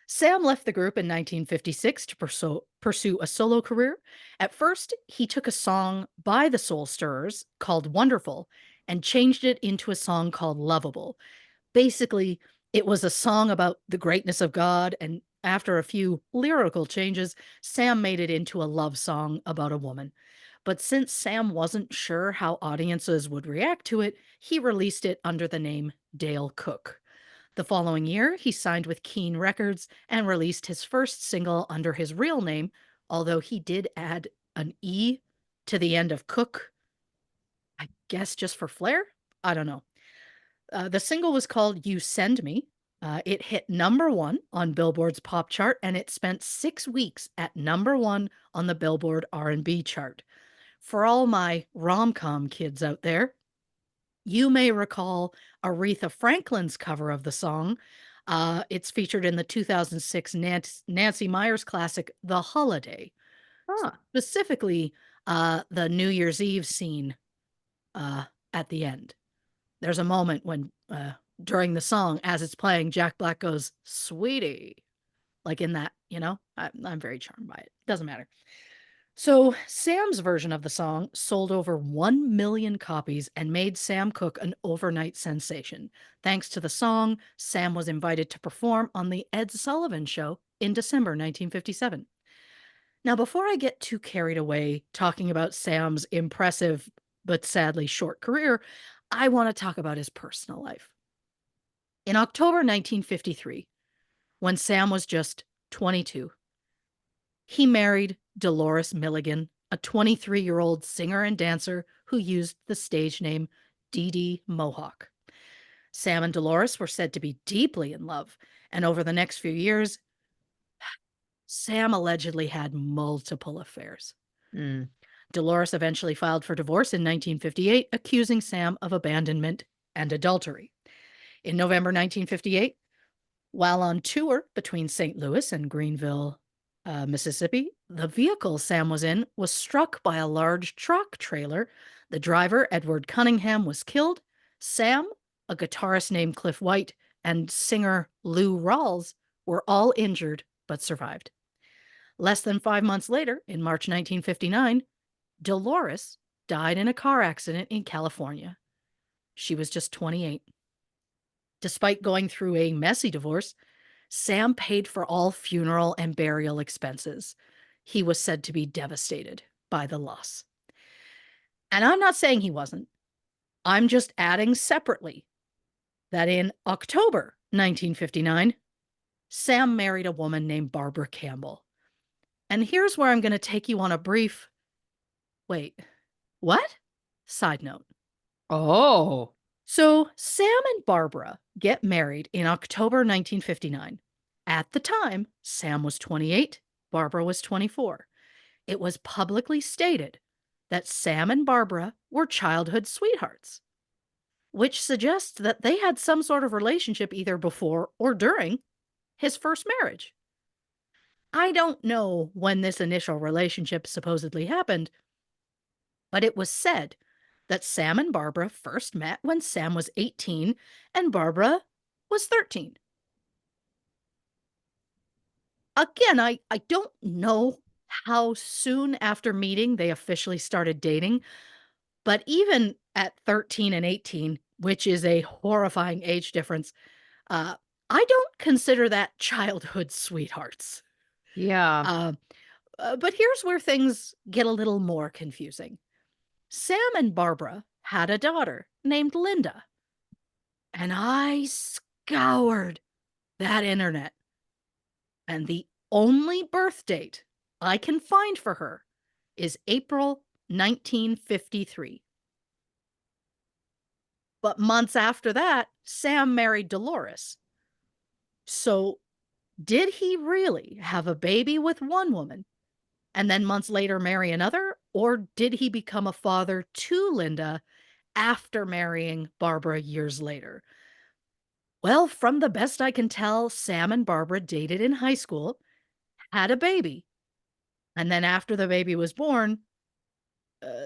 Sam left the group in 1956 to pursue a solo career. At first, he took a song by the Soul Stirrers called Wonderful and changed it into a song called Lovable. Basically, it was a song about the greatness of God, and after a few lyrical changes, Sam made it into a love song about a woman. But since Sam wasn't sure how audiences would react to it, he released it under the name Dale Cook. The following year, he signed with Keane Records and released his first single under his real name, although he did add an E to the end of Cook, I guess just for flair. I don't know. The single was called You Send Me. It hit #1 on Billboard's pop chart, and it spent 6 weeks at #1 on the Billboard R&B chart. For all my rom-com kids out there, you may recall Aretha Franklin's cover of the song. It's featured in the 2006 Nancy Meyers classic, The Holiday, Huh. specifically the New Year's Eve scene at the end. There's a moment when, during the song, as it's playing, Jack Black goes, "Sweetie," like in that, I'm very charmed by it. Doesn't matter. So, Sam's version of the song sold over 1 million copies and made Sam Cooke an overnight sensation. Thanks to the song, Sam was invited to perform on The Ed Sullivan Show in December 1957. Now, before I get too carried away talking about Sam's impressive but sadly short career, I want to talk about his personal life. In October 1953, when Sam was just 22, he married Dolores Milligan, a 23-year-old singer and dancer who used the stage name Dee Dee Mohawk. Sam and Dolores were said to be deeply in love, and over the next few years, Sam allegedly had multiple affairs. Mm. Dolores eventually filed for divorce in 1958, accusing Sam of abandonment and adultery. In November 1958, while on tour between St. Louis and Greenville, Mississippi, the vehicle Sam was in was struck by a large truck trailer. The driver, Edward Cunningham, was killed. Sam, a guitarist named Cliff White, and singer Lou Rawls were all injured but survived. Less than 5 months later, in March 1959, Dolores died in a car accident in California. She was just 28. Despite going through a messy divorce, Sam paid for all funeral and burial expenses. He was said to be devastated by the loss. And I'm not saying he wasn't. I'm just adding separately that in October 1959, Sam married a woman named Barbara Campbell. And here's where I'm going to take you on a brief, wait, what? Side note. Oh. So Sam and Barbara get married in October 1959. At the time, Sam was 28, Barbara was 24. it was publicly stated that Sam and Barbara were childhood sweethearts, which suggests that they had some sort of relationship either before or during his first marriage. I don't know when this initial relationship supposedly happened, but it was said that Sam and Barbara first met when Sam was 18 and Barbara was 13. Again, I don't know how soon after meeting they officially started dating, but even at 13 and 18, which is a horrifying age difference, uh, I don't consider that childhood sweethearts. Yeah. Uh, but here's where things get a little more confusing. Sam and Barbara had a daughter named Linda, and I scoured that internet, and the only birth date I can find for her is April 1953. But months after that, Sam married Dolores. So, did he really have a baby with one woman and then months later marry another? Or did he become a father to Linda after marrying Barbara years later? Well, from the best I can tell, Sam and Barbara dated in high school, had a baby, and then after the baby was born,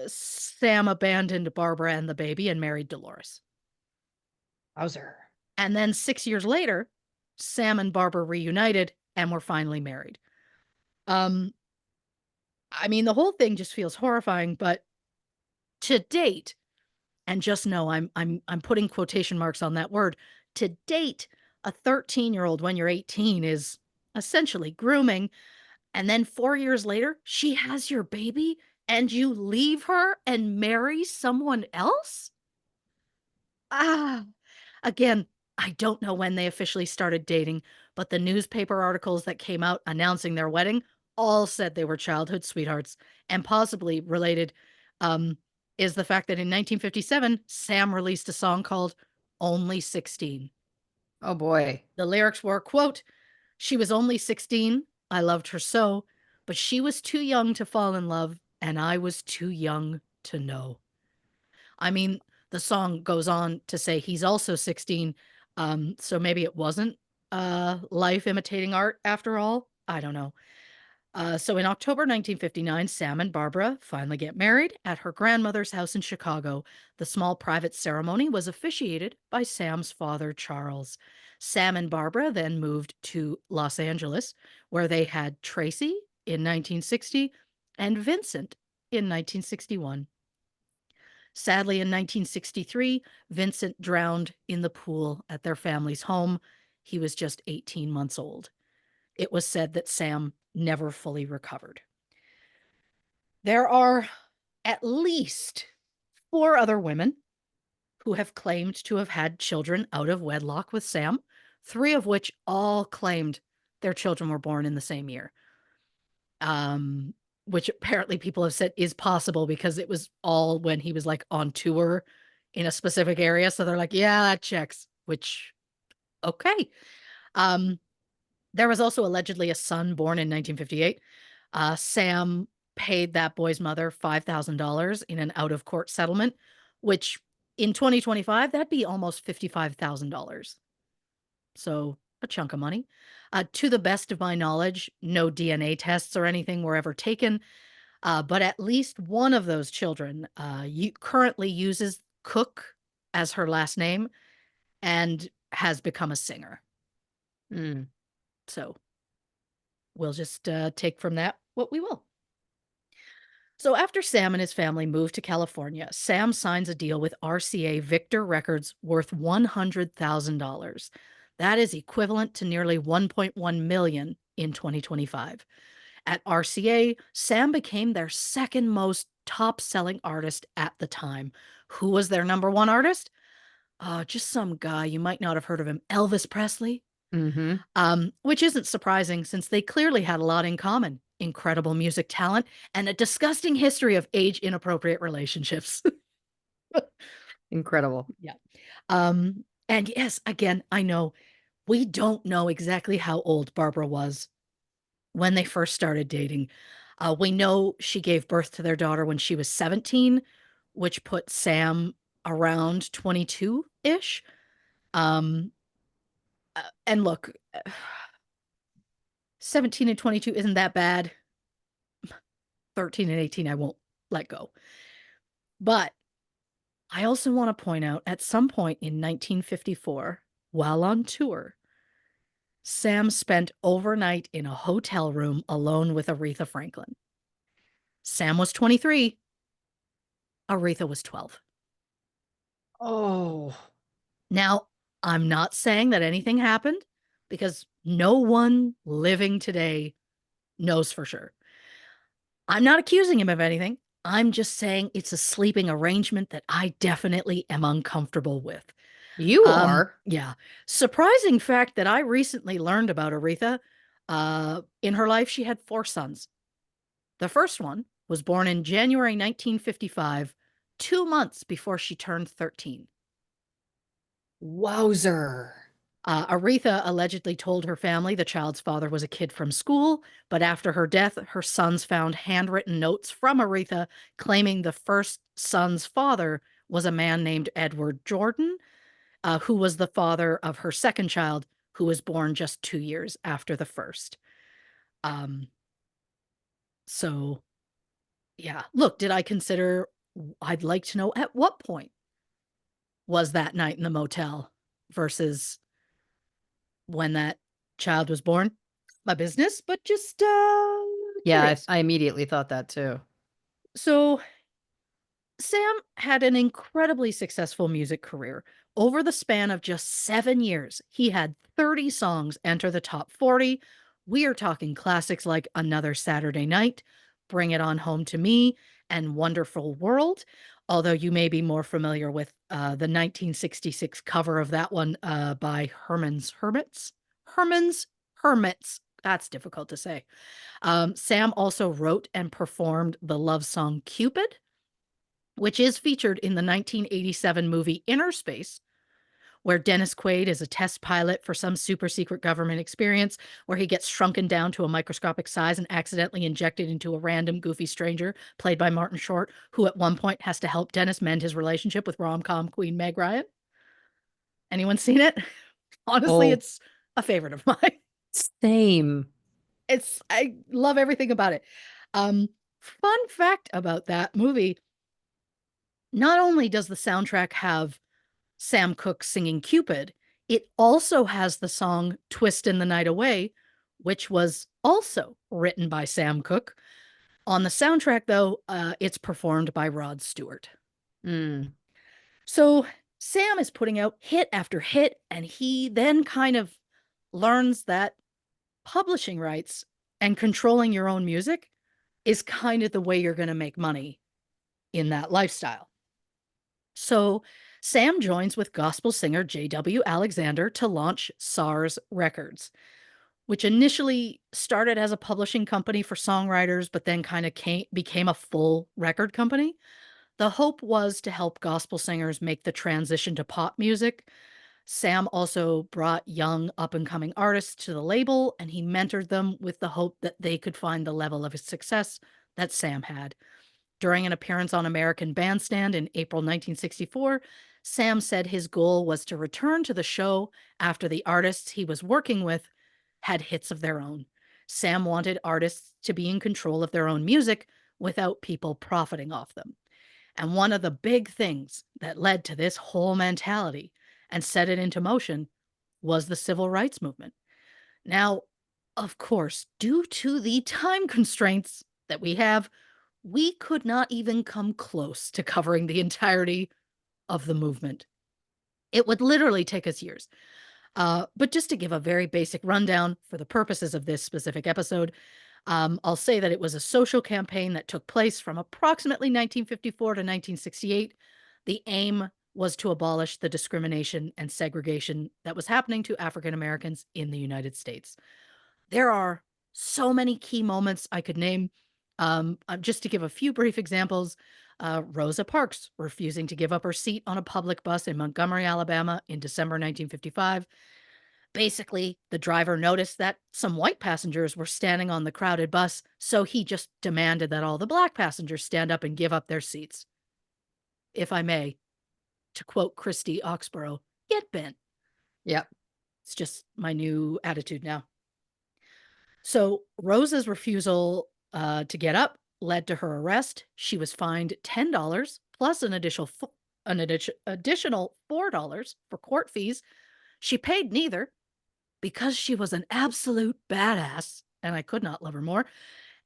Sam abandoned Barbara and the baby and married Dolores. Bowser. And then 6 years later, Sam and Barbara reunited and were finally married. Um, I mean, the whole thing just feels horrifying, but to date, and just know I'm putting quotation marks on that word. To date, a 13-year-old when you're 18 is essentially grooming, and then 4 years later, she has your baby and you leave her and marry someone else? Ah, again, I don't know when they officially started dating, but the newspaper articles that came out announcing their wedding all said they were childhood sweethearts. And possibly related is the fact that in 1957, Sam released a song called Only 16. Oh boy. The lyrics were, quote, "She was only 16. I loved her so, but she was too young to fall in love, and I was too young to know." I mean, the song goes on to say he's also 16, so maybe it wasn't life imitating art after all. I don't know. So in October 1959, Sam and Barbara finally get married at her grandmother's house in Chicago. The small private ceremony was officiated by Sam's father, Charles. Sam and Barbara then moved to Los Angeles, where they had Tracy in 1960 and Vincent in 1961. Sadly, in 1963, Vincent drowned in the pool at their family's home. He was just 18 months old. It was said that Sam never fully recovered. There are at least four other women who have claimed to have had children out of wedlock with Sam, three of which all claimed their children were born in the same year. Which apparently people have said is possible because it was all when he was like on tour in a specific area. So they're like, yeah, that checks, which, okay. There was also allegedly a son born in 1958. Sam paid that boy's mother $5,000 in an out of court settlement, which in 2025, that'd be almost $55,000. So a chunk of money. To the best of my knowledge, no DNA tests or anything were ever taken. But at least one of those children currently uses Cooke as her last name and has become a singer. Mm. So we'll just take from that what we will. So after Sam and his family moved to California, Sam signs a deal with RCA Victor Records worth $100,000. That is equivalent to nearly 1.1 million in 2025. At RCA, Sam became their second most top-selling artist at the time. Who was their number one artist? Just some guy you might not have heard of him, Elvis Presley. Mm-hmm. Which isn't surprising since they clearly had a lot in common: incredible music talent and a disgusting history of age inappropriate relationships. Incredible. Yeah. And yes, again, I know we don't know exactly how old Barbara was when they first started dating. We know she gave birth to their daughter when she was 17, which put Sam around 22 ish. Um, and look, 17 and 22 isn't that bad. 13 and 18, I won't let go. But I also want to point out at some point in 1954, while on tour, Sam spent overnight in a hotel room alone with Aretha Franklin. Sam was 23, Aretha was 12. Oh, Now, I'm not saying that anything happened because no one living today knows for sure. I'm not accusing him of anything. I'm just saying it's a sleeping arrangement that I definitely am uncomfortable with. you are. Yeah. Surprising fact that I recently learned about Aretha. In her life, she had 4 sons. The first one was born in January 1955, 2 months before she turned 13. Wowzer. Aretha allegedly told her family the child's father was a kid from school, but after her death, her sons found handwritten notes from Aretha claiming the first son's father was a man named Edward Jordan, who was the father of her second child, who was born just 2 years after the first. Um, so, yeah. Look, did I consider? I'd like to know at what point was that night in the motel versus when that child was born. My business, but just Yeah, curious. I immediately thought that too. So Sam had an incredibly successful music career. Over the span of just 7 years, he had 30 songs enter the top 40. We are talking classics like Another Saturday Night, Bring It On Home to Me, and Wonderful World. Although you may be more familiar with the 1966 cover of that one by Herman's Hermits. Herman's Hermits. That's difficult to say. Sam also wrote and performed the love song Cupid, which is featured in the 1987 movie Inner Space, where Dennis Quaid is a test pilot for some super secret government experience where he gets shrunken down to a microscopic size and accidentally injected into a random goofy stranger played by Martin Short, who at one point has to help Dennis mend his relationship with rom-com queen Meg Ryan. Anyone seen it? Honestly, Oh, it's a favorite of mine. same. I love everything about it. Fun fact about that movie, not only does the soundtrack have Sam Cooke singing Cupid, it also has the song Twistin' the Night Away, which was also written by Sam Cooke. On the soundtrack, though, it's performed by Rod Stewart. Mm. So Sam is putting out hit after hit, and he then kind of learns that publishing rights and controlling your own music is kind of the way you're going to make money in that lifestyle. So Sam joins with gospel singer J.W. Alexander to launch SARS Records, which initially started as a publishing company for songwriters, but then kind of became a full record company. The hope was to help gospel singers make the transition to pop music. Sam also brought young up and coming artists to the label, and he mentored them with the hope that they could find the level of success that Sam had. During an appearance on American Bandstand in April 1964, Sam said his goal was to return to the show after the artists he was working with had hits of their own. Sam wanted artists to be in control of their own music without people profiting off them. And one of the big things that led to this whole mentality and set it into motion was the civil rights movement. Now, of course, due to the time constraints that we have, we could not even come close to covering the entirety of the movement. It would literally take us years. But just to give a very basic rundown for the purposes of this specific episode, I'll say that it was a social campaign that took place from approximately 1954 to 1968. The aim was to abolish the discrimination and segregation that was happening to African Americans in the United States. There are so many key moments I could name. Just to give a few brief examples, Rosa Parks refusing to give up her seat on a public bus in Montgomery, Alabama in December 1955. Basically, the driver noticed that some white passengers were standing on the crowded bus, so he just demanded that all the black passengers stand up and give up their seats. If I may, to quote Christy Oxborrow, get bent. Yep. It's just my new attitude now. So Rosa's refusal to get up led to her arrest. She was fined $10 plus additional $4 for court fees. She paid neither because she was an absolute badass, and I could not love her more.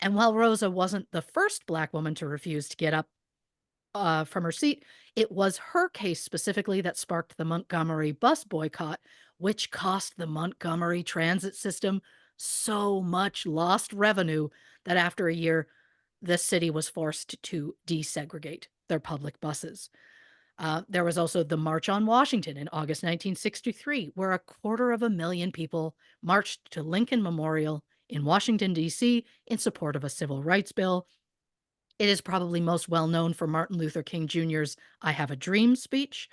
And while Rosa wasn't the first Black woman to refuse to get up from her seat, it was her case specifically that sparked the Montgomery bus boycott, which cost the Montgomery transit system so much lost revenue that after a year, the city was forced to desegregate their public buses. There was also the March on Washington in August 1963, where 250,000 people marched to Lincoln Memorial in Washington, D.C., in support of a civil rights bill. It is probably most well known for Martin Luther King Jr.'s I Have a Dream speech.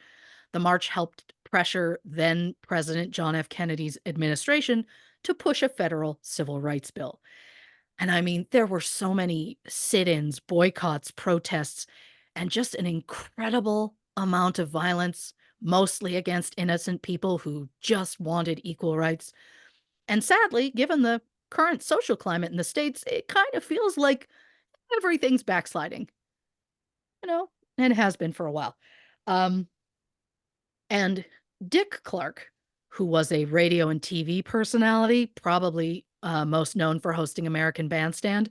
The march helped pressure then President John F. Kennedy's administration to push a federal civil rights bill. And I mean, there were so many sit ins, boycotts, protests, and just an incredible amount of violence, mostly against innocent people who just wanted equal rights. And sadly, given the current social climate in the States, it kind of feels like everything's backsliding, and it has been for a while. Um, and Dick Clark, who was a radio and TV personality, probably most known for hosting American Bandstand,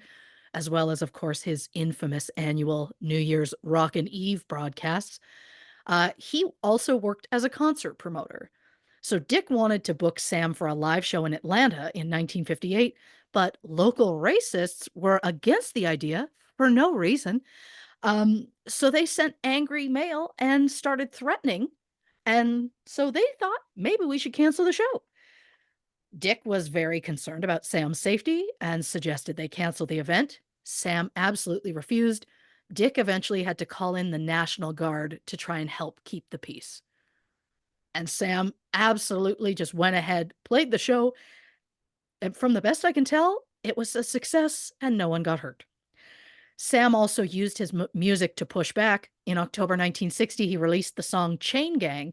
as well as, of course, his infamous annual New Year's Rockin' Eve broadcasts. He also worked as a concert promoter. So Dick wanted to book Sam for a live show in Atlanta in 1958, but local racists were against the idea for no reason. So they sent angry mail and started threatening. And so they thought maybe we should cancel the show. Dick was very concerned about Sam's safety and suggested they cancel the event. Sam absolutely refused. Dick eventually had to call in the National Guard to try and help keep the peace. And Sam absolutely just went ahead, played the show, and from the best I can tell, it was a success and no one got hurt. Sam also used his music to push back. In October 1960, he released the song Chain Gang.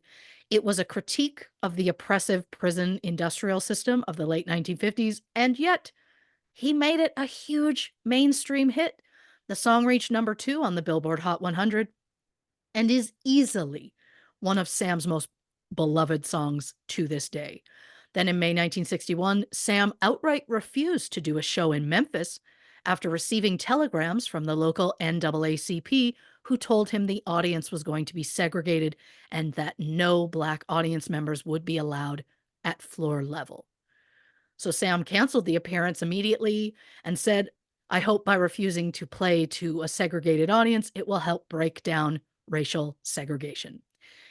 It was a critique of the oppressive prison industrial system of the late 1950s, and yet he made it a huge mainstream hit. The song reached #2 on the Billboard Hot 100 and is easily one of Sam's most beloved songs to this day. Then in May 1961, Sam outright refused to do a show in Memphis after receiving telegrams from the local NAACP who told him the audience was going to be segregated and that no Black audience members would be allowed at floor level. So Sam canceled the appearance immediately and said, I hope by refusing to play to a segregated audience, it will help break down racial segregation.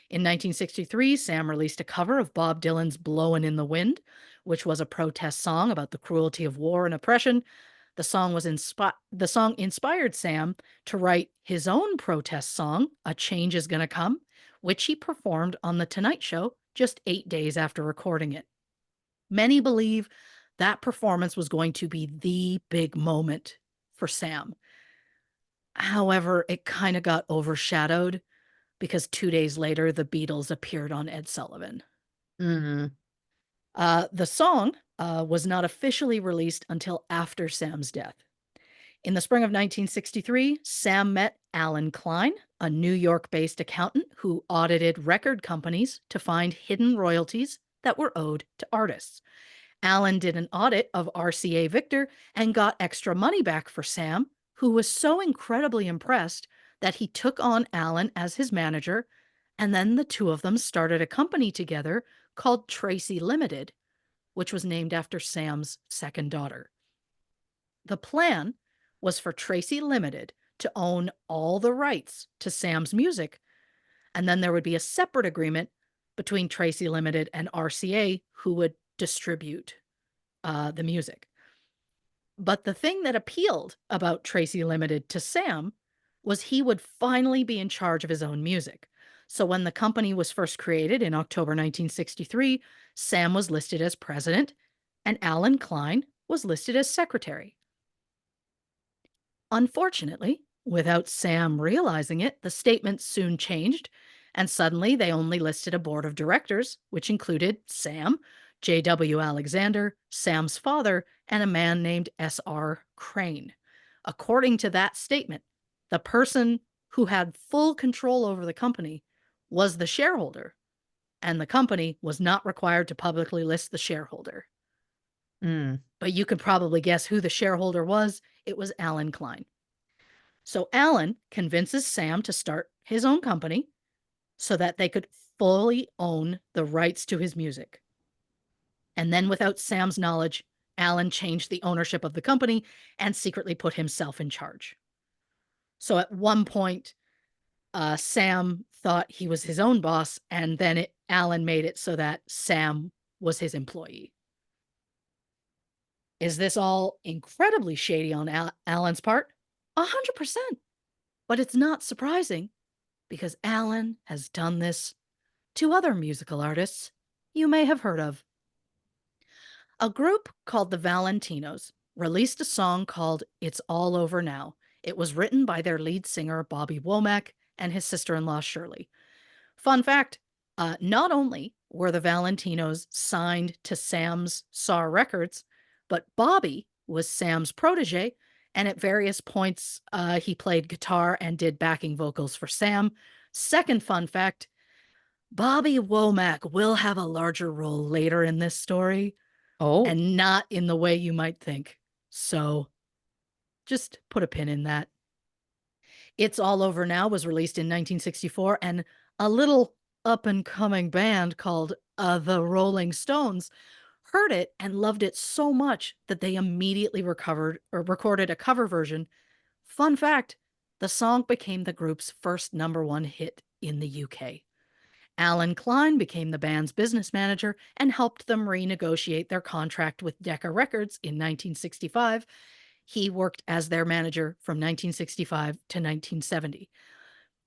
In 1963, Sam released a cover of Bob Dylan's Blowin' in the Wind, which was a protest song about the cruelty of war and oppression. The song inspired Sam to write his own protest song, A Change Is Gonna Come, which he performed on The Tonight Show just 8 days after recording it. Many believe that performance was going to be the big moment for Sam. However, it kind of got overshadowed because 2 days later, the Beatles appeared on Ed Sullivan. Mm-hmm. The song was not officially released until after Sam's death. In the spring of 1963, Sam met Alan Klein, a New York-based accountant who audited record companies to find hidden royalties that were owed to artists. Alan did an audit of RCA Victor and got extra money back for Sam, who was so incredibly impressed that he took on Alan as his manager, and then the two of them started a company together called Tracy Limited, which was named after Sam's second daughter. The plan was for Tracy Limited to own all the rights to Sam's music, and then there would be a separate agreement between Tracy Limited and RCA, who would distribute the music. But the thing that appealed about Tracy Limited to Sam was he would finally be in charge of his own music. So when the company was first created in October 1963, Sam was listed as president and Alan Klein was listed as secretary. Unfortunately, without Sam realizing it, the statement soon changed, and suddenly they only listed a board of directors, which included Sam, J.W. Alexander, Sam's father, and a man named S.R. Crane. According to that statement, the person who had full control over the company was the shareholder, and the company was not required to publicly list the shareholder. Mm. But you could probably guess who the shareholder was. It was Alan Klein. So Alan convinces Sam to start his own company so that they could fully own the rights to his music. And then, without Sam's knowledge, Alan changed the ownership of the company and secretly put himself in charge. So at one point, Sam thought he was his own boss, and then Alan made it so that Sam was his employee. Is this all incredibly shady on Alan's part? 100%. But it's not surprising because Alan has done this to other musical artists you may have heard of. A group called the Valentinos released a song called It's All Over Now. It was written by their lead singer, Bobby Womack, and his sister in law, Shirley. Fun fact, not only were the Valentinos signed to Sam's SAR Records, but Bobby was Sam's protege, and at various points, he played guitar and did backing vocals for Sam. Second fun fact, Bobby Womack will have a larger role later in this story, Oh, and not in the way you might think. So just put a pin in that. It's All Over Now was released in 1964, and a little up and coming band called the Rolling Stones heard it and loved it so much that they immediately recorded a cover version. Fun fact, the song became the group's first #1 hit in the UK. Alan Klein became the band's business manager and helped them renegotiate their contract with Decca Records in 1965. He worked as their manager from 1965 to 1970.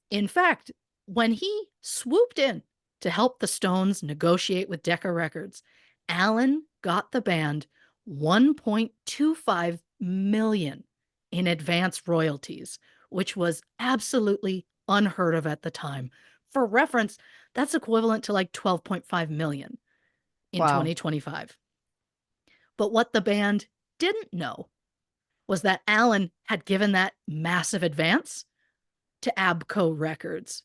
In fact, when he swooped in to help the Stones negotiate with Decca Records, Alan got the band 1.25 million in advance royalties, which was absolutely unheard of at the time. For reference, that's equivalent to like 12.5 million in wow. 2025. But what the band didn't know was that Alan had given that massive advance to ABCO Records.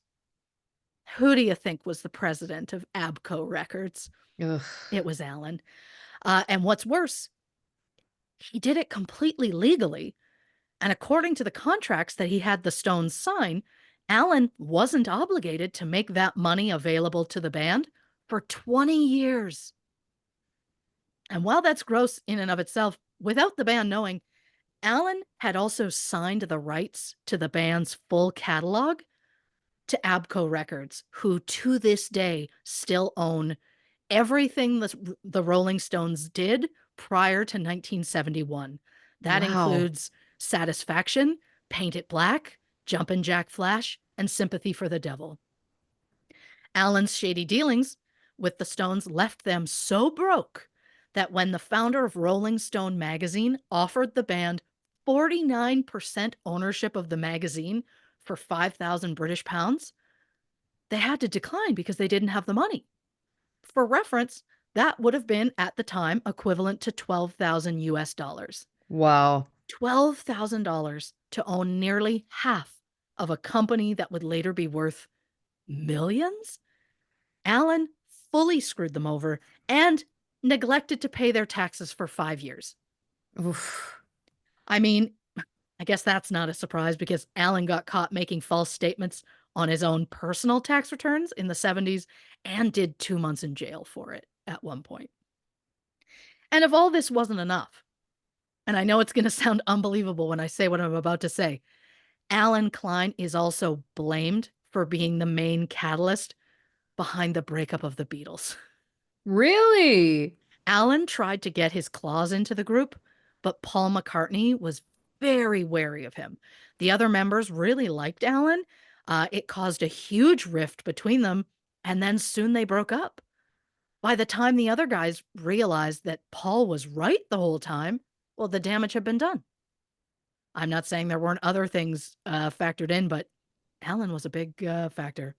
Who do you think was the president of ABCO Records? Ugh. It was Alan. And what's worse, he did it completely legally. And according to the contracts that he had the Stones sign, Alan wasn't obligated to make that money available to the band for 20 years. And while that's gross in and of itself, without the band knowing, Alan had also signed the rights to the band's full catalog to ABCO Records, who to this day still own everything the Rolling Stones did prior to 1971. That Wow. includes Satisfaction, Paint It Black, Jumpin' Jack Flash, and Sympathy for the Devil. Alan's shady dealings with the Stones left them so broke that when the founder of Rolling Stone magazine offered the band 49% ownership of the magazine for 5,000 British pounds, they had to decline because they didn't have the money. For reference, that would have been at the time equivalent to 12,000 US dollars. Wow. $12,000 to own nearly half of a company that would later be worth millions? Alan fully screwed them over and neglected to pay their taxes for 5 years. Oof. I mean, I guess that's not a surprise because Alan got caught making false statements on his own personal tax returns in the 70s and did 2 months in jail for it at one point. And if all this wasn't enough, and I know it's going to sound unbelievable when I say what I'm about to say, Alan Klein is also blamed for being the main catalyst behind the breakup of the Beatles. Really? Alan tried to get his claws into the group, but Paul McCartney was very wary of him. The other members really liked Alan, It caused a huge rift between them, and then soon they broke up. By the time the other guys realized that Paul was right the whole time, well, the damage had been done. I'm not saying there weren't other things factored in, but Alan was a big factor.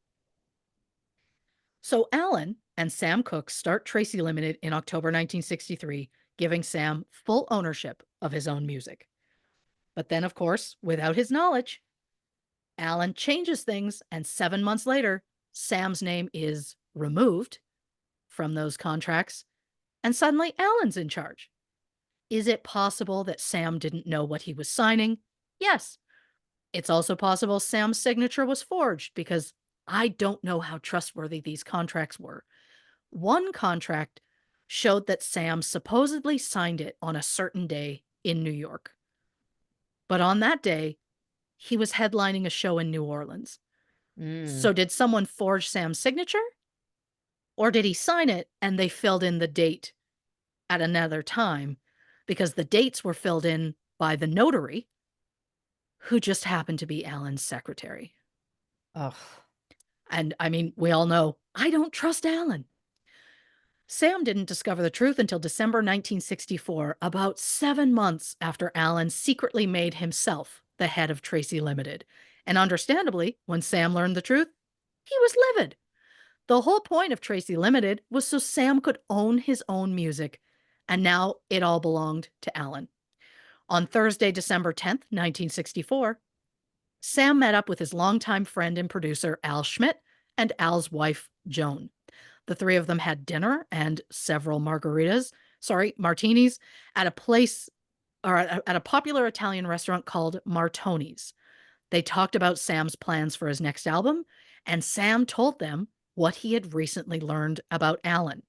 So Alan and Sam Cooke start Tracy Limited in October 1963, giving Sam full ownership of his own music. But then, of course, without his knowledge, Alan changes things, and 7 months later, Sam's name is removed from those contracts, and suddenly Alan's in charge. Is it possible that Sam didn't know what he was signing? Yes. It's also possible Sam's signature was forged because I don't know how trustworthy these contracts were. One contract showed that Sam supposedly signed it on a certain day in New York. But on that day, he was headlining a show in New Orleans. Mm. So did someone forge Sam's signature? Or did he sign it and they filled in the date at another time? Because the dates were filled in by the notary, who just happened to be Alan's secretary. Ugh. And I mean, we all know I don't trust Alan. Sam didn't discover the truth until December 1964, about 7 months after Alan secretly made himself the head of Tracy Limited. And understandably, when Sam learned the truth, he was livid. The whole point of Tracy Limited was so Sam could own his own music, and now it all belonged to Alan. On Thursday, December 10th, 1964, Sam met up with his longtime friend and producer, Al Schmidt, and Al's wife, Joan. The three of them had dinner and several martinis, at a place or at a popular Italian restaurant called Martoni's. They talked about Sam's plans for his next album, and Sam told them what he had recently learned about Alan.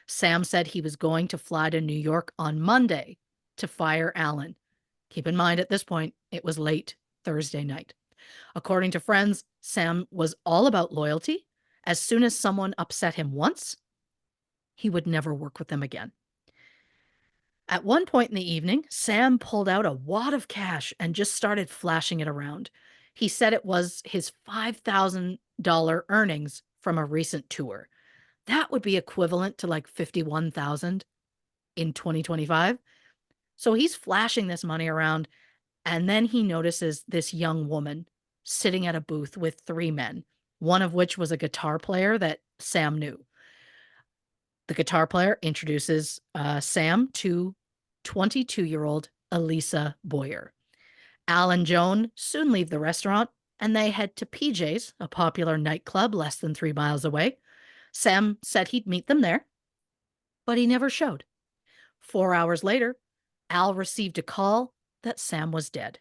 Sam said he was going to fly to New York on Monday to fire Alan. Keep in mind, at this point, it was late Thursday night. According to friends, Sam was all about loyalty. As soon as someone upset him once, he would never work with them again. At one point in the evening, Sam pulled out a wad of cash and just started flashing it around. He said it was his $5,000 earnings from a recent tour. That would be equivalent to like $51,000 in 2025. So he's flashing this money around, and then he notices this young woman sitting at a booth with three men, one of which was a guitar player that Sam knew. The guitar player introduces Sam to 22-year-old Elisa Boyer. Al and Joan soon leave the restaurant, and they head to PJ's, a popular nightclub less than 3 miles away. Sam said he'd meet them there, but he never showed. 4 hours later, Al received a call that Sam was dead.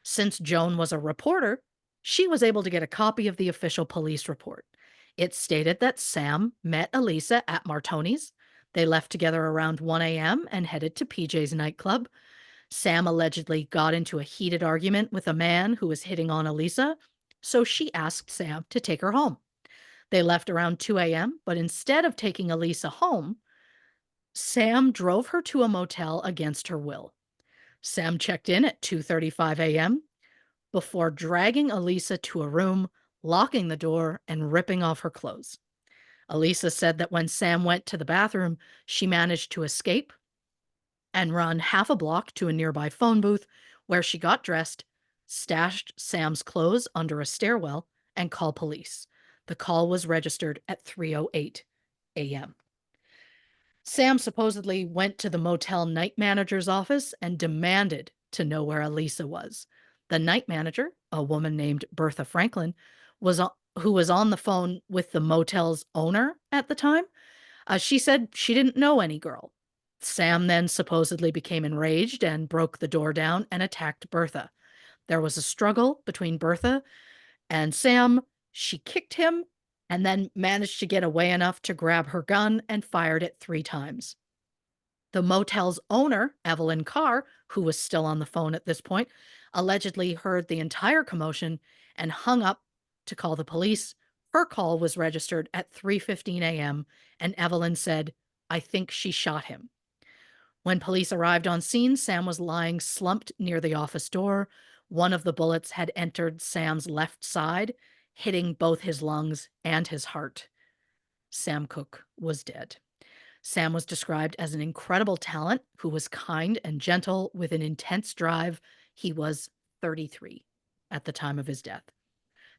Since Joan was a reporter, she was able to get a copy of the official police report. It stated that Sam met Elisa at Martoni's. They left together around 1 a.m. and headed to PJ's nightclub. Sam allegedly got into a heated argument with a man who was hitting on Elisa, so she asked Sam to take her home. They left around 2 a.m., but instead of taking Elisa home, Sam drove her to a motel against her will. Sam checked in at 2:35 a.m. before dragging Elisa to a room, locking the door, and ripping off her clothes. Elisa said that when Sam went to the bathroom, she managed to escape and run half a block to a nearby phone booth where she got dressed, stashed Sam's clothes under a stairwell, and called police. The call was registered at 3:08 a.m. Sam supposedly went to the motel night manager's office and demanded to know where Elisa was. The night manager, a woman named Bertha Franklin, who was on the phone with the motel's owner at the time. She said she didn't know any girl. Sam then supposedly became enraged and broke the door down and attacked Bertha. There was a struggle between Bertha and Sam. She kicked him and then managed to get away enough to grab her gun and fired it 3 times. The motel's owner, Evelyn Carr, who was still on the phone at this point, allegedly heard the entire commotion and hung up to call the police. Her call was registered at 3:15 a.m., and Evelyn said, "I think she shot him." When police arrived on scene, Sam was lying slumped near the office door One of the bullets had entered Sam's left side, hitting both his lungs and his heart. Sam Cooke was dead. Sam was described as an incredible talent who was kind and gentle with an intense drive. He was 33 at the time of his death.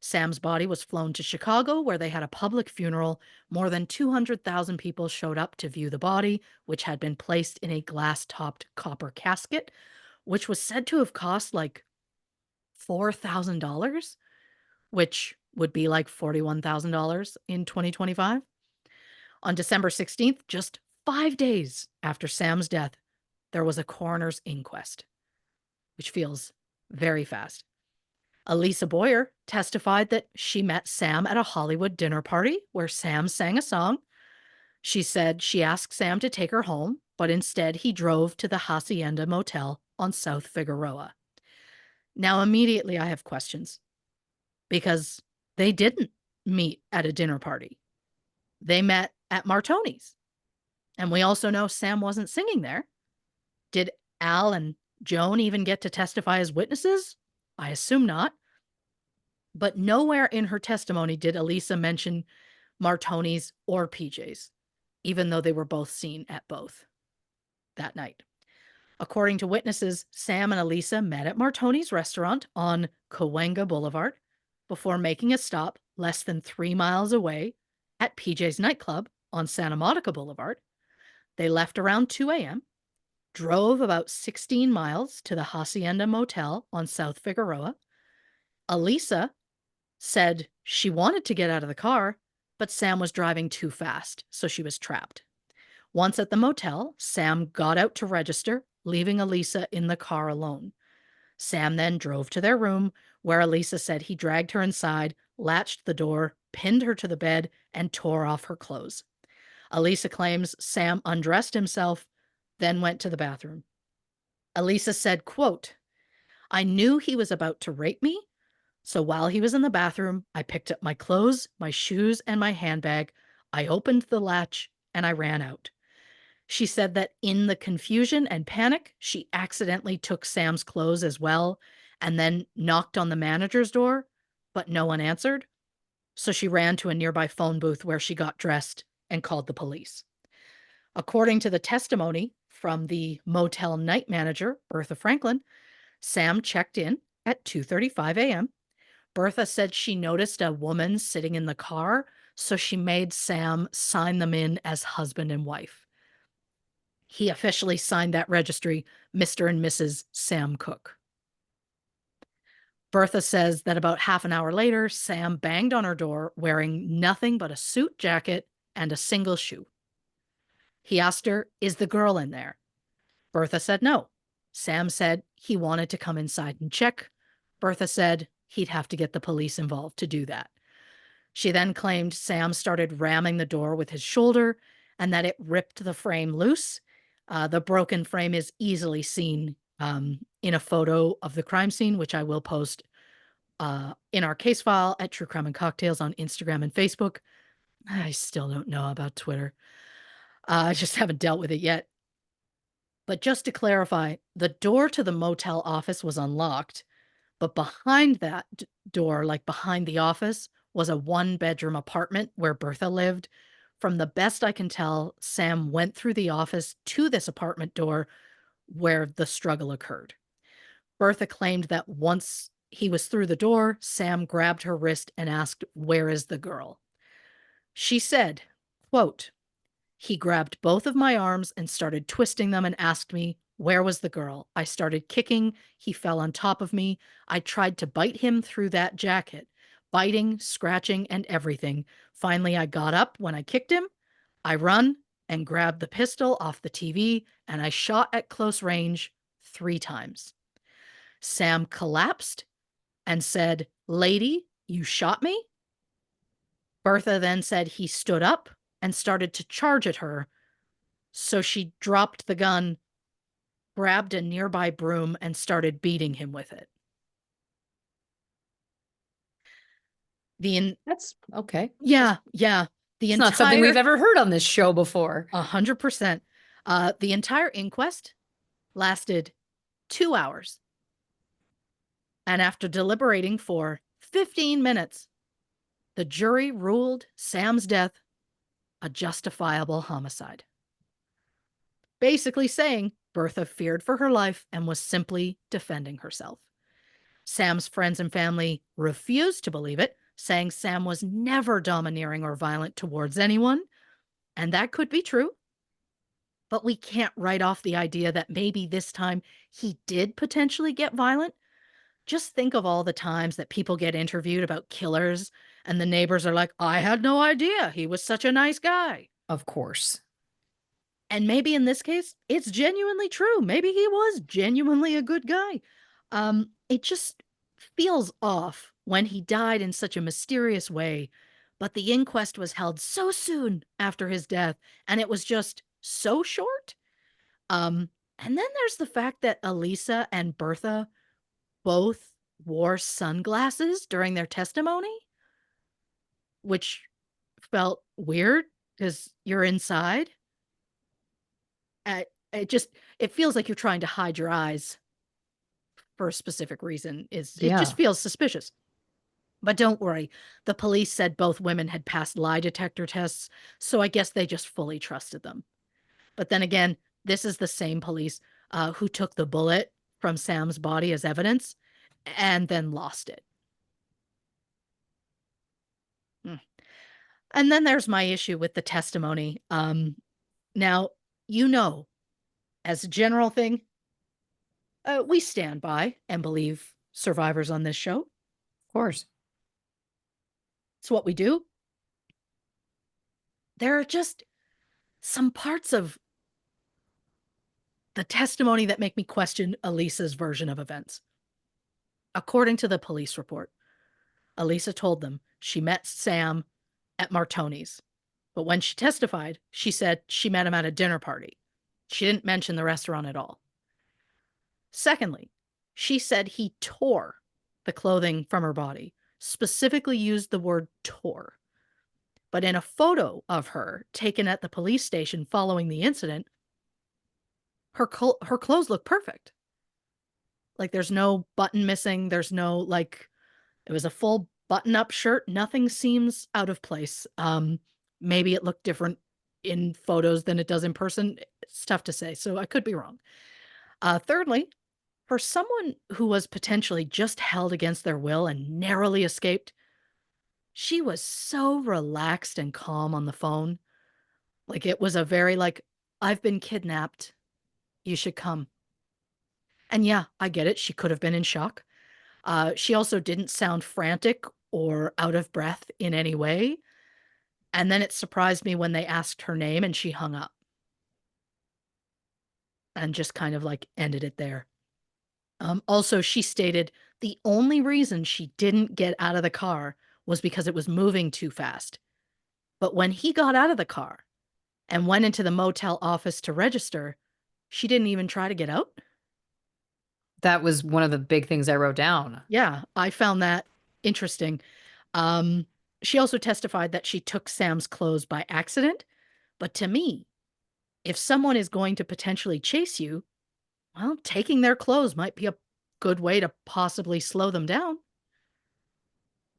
Sam's body was flown to Chicago, where they had a public funeral. More than 200,000 people showed up to view the body, which had been placed in a glass-topped copper casket, which was said to have cost like $4,000, which would be like $41,000 in 2025. On December 16th, just 5 days after Sam's death, there was a coroner's inquest, which feels very fast. Elisa Boyer testified that she met Sam at a Hollywood dinner party where Sam sang a song. She said she asked Sam to take her home, but instead he drove to the Hacienda Motel on South Figueroa. Now, immediately I have questions because they didn't meet at a dinner party. They met at Martoni's. And we also know Sam wasn't singing there. Did Al and Joan even get to testify as witnesses? I assume not. But nowhere in her testimony did Elisa mention Martoni's or PJ's, even though they were both seen at both that night. According to witnesses, Sam and Elisa met at Martoni's restaurant on Cahuenga Boulevard before making a stop less than 3 miles away at PJ's nightclub on Santa Monica Boulevard. They left around 2 a.m., drove about 16 miles to the Hacienda Motel on South Figueroa. Elisa said she wanted to get out of the car, but Sam was driving too fast, so she was trapped. Once at the motel, Sam got out to register, leaving Elisa in the car alone. Sam then drove to their room, where Elisa said he dragged her inside, latched the door, pinned her to the bed, and tore off her clothes. Elisa claims Sam undressed himself, then went to the bathroom. Elisa said, quote, "I knew he was about to rape me, so while he was in the bathroom, I picked up my clothes, my shoes, and my handbag. I opened the latch, and I ran out." She said that in the confusion and panic, she accidentally took Sam's clothes as well and then knocked on the manager's door, but no one answered. So she ran to a nearby phone booth where she got dressed and called the police. According to the testimony from the motel night manager, Bertha Franklin, Sam checked in at 2:35 a.m. Bertha said she noticed a woman sitting in the car, so she made Sam sign them in as husband and wife. He officially signed that registry, Mr. and Mrs. Sam Cooke. Bertha says that about half an hour later, Sam banged on her door wearing nothing but a suit jacket and a single shoe. He asked her, "Is the girl in there?" Bertha said no. Sam said he wanted to come inside and check. Bertha said he'd have to get the police involved to do that. She then claimed Sam started ramming the door with his shoulder and that it ripped the frame loose. The broken frame is easily seen in a photo of the crime scene, which I will post in our case file at True Crime and Cocktails on Instagram and Facebook. I still don't know about Twitter. I just haven't dealt with it yet. But just to clarify, the door to the motel office was unlocked, but behind that door, like behind the office, was a 1-bedroom apartment where Bertha lived. From the best I can tell, Sam went through the office to this apartment door where the struggle occurred. Bertha claimed that once he was through the door, Sam grabbed her wrist and asked, "Where is the girl?" She said, quote, "He grabbed both of my arms and started twisting them and asked me, 'Where was the girl?' I started kicking. He fell on top of me. I tried to bite him through that jacket, biting, scratching, and everything. Finally, I got up when I kicked him. I run and grabbed the pistol off the TV, and I shot at close range 3 times. Sam collapsed and said, 'Lady, you shot me?' Bertha then said he stood up and started to charge at her. So she dropped the gun, grabbed a nearby broom, and started beating him with it." That's okay. Yeah. The It's not something we've entire ever heard on this show before. 100%. The entire inquest lasted 2 hours. And after deliberating for 15 minutes, the jury ruled Sam's death a justifiable homicide, basically saying Bertha feared for her life and was simply defending herself. Sam's friends and family refused to believe it, saying Sam was never domineering or violent towards anyone. And that could be true. But we can't write off the idea that maybe this time he did potentially get violent. Just think of all the times that people get interviewed about killers and the neighbors are like, I had no idea. He was such a nice guy. Of course. And maybe in this case, it's genuinely true. Maybe he was genuinely a good guy. It just feels off when he died in such a mysterious way, but the inquest was held so soon after his death, and it was just so short. And then there's the fact that Elisa and Bertha both wore sunglasses during their testimony, which felt weird because you're inside. It feels like you're trying to hide your eyes for a specific reason. It Yeah. just feels suspicious. But don't worry, the police said both women had passed lie detector tests, so I guess they just fully trusted them. But then again, this is the same police who took the bullet from Sam's body as evidence and then lost it. Hmm. And then there's my issue with the testimony. Now, as a general thing, we stand by and believe survivors on this show. Of course. It's what we do. There are just some parts of the testimony that make me question Elisa's version of events. According to the police report, Elisa told them she met Sam at Martoni's, but when she testified, she said she met him at a dinner party. She didn't mention the restaurant at all. Secondly, she said he tore the clothing from her body, specifically used the word tore. But in a photo of her taken at the police station following the incident, her clothes look perfect. Like there's no button missing. There's no it was a full button-up shirt. Nothing seems out of place. Maybe it looked different in photos than it does in person. It's tough to say, so I could be wrong. Thirdly, for someone who was potentially just held against their will and narrowly escaped, she was so relaxed and calm on the phone. Like it was a very I've been kidnapped. You should come. And yeah, I get it. She could have been in shock. She also didn't sound frantic or out of breath in any way. And then it surprised me when they asked her name and she hung up. And just kind of ended it there. Also, she stated the only reason she didn't get out of the car was because it was moving too fast. But when he got out of the car and went into the motel office to register, she didn't even try to get out. That was one of the big things I wrote down. Yeah, I found that interesting. She also testified that she took Sam's clothes by accident. But to me, if someone is going to potentially chase you, well, taking their clothes might be a good way to possibly slow them down.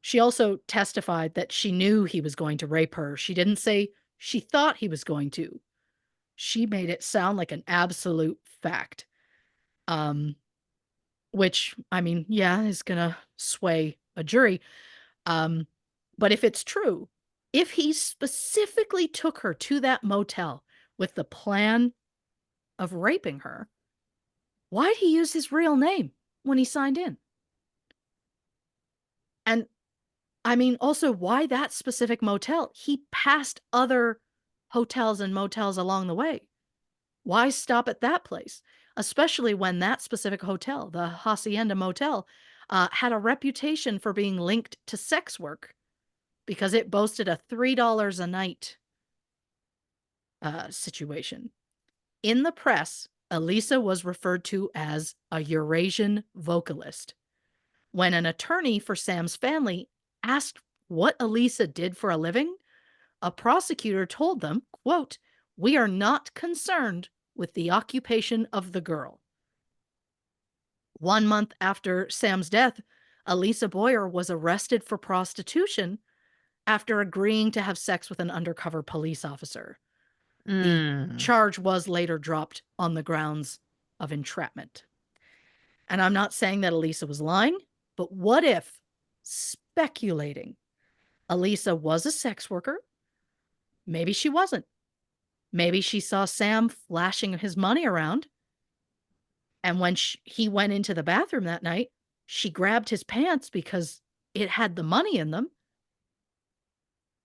She also testified that she knew he was going to rape her. She didn't say she thought he was going to. She made it sound like an absolute fact. Which, I mean, yeah, is going to sway a jury. But if it's true, if he specifically took her to that motel with the plan of raping her, why'd he use his real name when he signed in? And I mean, also, why that specific motel? He passed other hotels and motels along the way. Why stop at that place? Especially when that specific hotel, the Hacienda Motel, had a reputation for being linked to sex work because it boasted a $3 a night situation. In the press, Elisa was referred to as a Eurasian vocalist. When an attorney for Sam's family asked what Elisa did for a living, a prosecutor told them, quote, "We are not concerned with the occupation of the girl." 1 month after Sam's death, Elisa Boyer was arrested for prostitution after agreeing to have sex with an undercover police officer. The Mm. charge was later dropped on the grounds of entrapment. And I'm not saying that Elisa was lying, but what if, speculating, Elisa was a sex worker? Maybe she wasn't. Maybe she saw Sam flashing his money around. And when he went into the bathroom that night, she grabbed his pants because it had the money in them,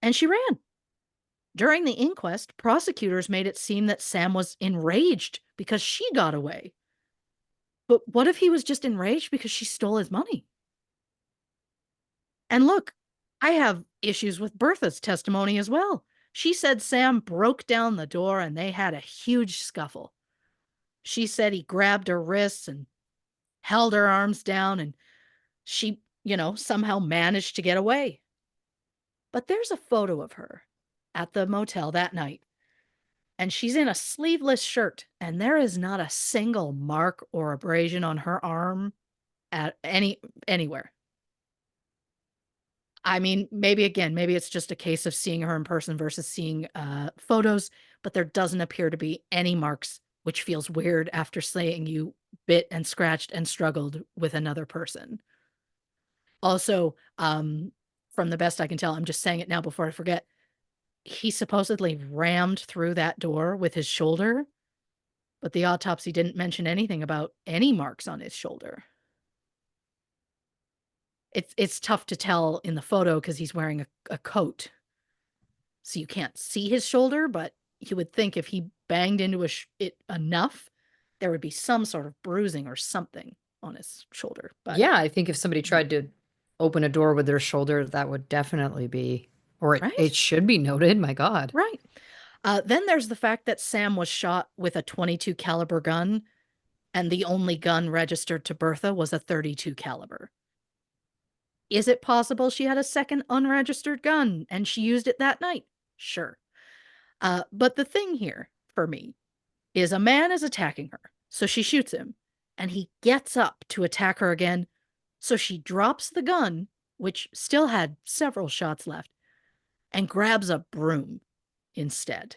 and she ran. During the inquest, prosecutors made it seem that Sam was enraged because she got away. But what if he was just enraged because she stole his money? And look, I have issues with Bertha's testimony as well. She said Sam broke down the door and they had a huge scuffle. She said he grabbed her wrists and held her arms down, and she, somehow managed to get away. But there's a photo of her at the motel that night, and she's in a sleeveless shirt, and there is not a single mark or abrasion on her arm at anywhere. I mean, maybe it's just a case of seeing her in person versus seeing photos, but there doesn't appear to be any marks, which feels weird after saying you bit and scratched and struggled with another person. Also, from the best I can tell, I'm just saying it now before I forget, he supposedly rammed through that door with his shoulder, but the autopsy didn't mention anything about any marks on his shoulder. It's tough to tell in the photo because he's wearing a coat, so you can't see his shoulder, but you would think if he banged into it enough, there would be some sort of bruising or something on his shoulder. But Yeah, I think if somebody tried to open a door with their shoulder, that would definitely be, or it, right, it should be noted. My God. right. Then there's the fact that Sam was shot with a 22 caliber gun, and the only gun registered to Bertha was a 32 caliber. Is it possible she had a second unregistered gun and she used it that night? Sure. But the thing here, for me, is a man is attacking her, so she shoots him, and he gets up to attack her again, so she drops the gun, which still had several shots left, and grabs a broom instead.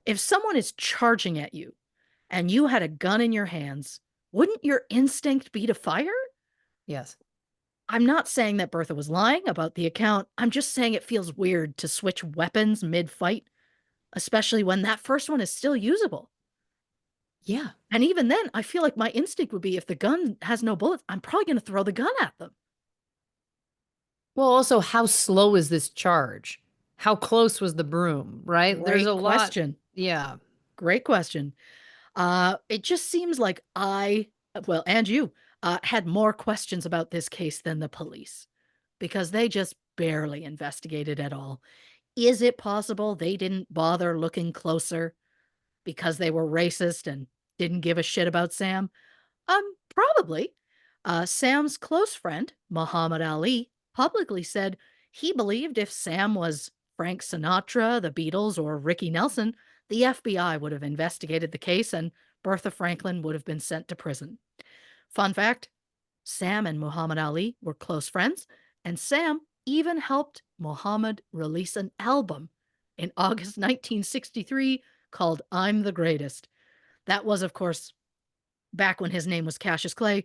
If someone is charging at you and you had a gun in your hands, wouldn't your instinct be to fire? Yes. I'm not saying that Bertha was lying about the account. I'm just saying it feels weird to switch weapons mid-fight, especially when that first one is still usable. Yeah. And even then, I feel like my instinct would be if the gun has no bullets, I'm probably going to throw the gun at them. Well, also, how slow is this charge? How close was the broom, right? There's a Great lot. question. Yeah. Great question. It just seems like and you, had more questions about this case than the police because they just barely investigated at all. Is it possible they didn't bother looking closer because they were racist and didn't give a shit about Sam? Probably. Sam's close friend, Muhammad Ali, publicly said he believed if Sam was Frank Sinatra, the Beatles, or Ricky Nelson, the FBI would have investigated the case and Bertha Franklin would have been sent to prison. Fun fact, Sam and Muhammad Ali were close friends, and Sam even helped Muhammad release an album in August 1963 called I'm the Greatest. That was, of course, back when his name was Cassius Clay.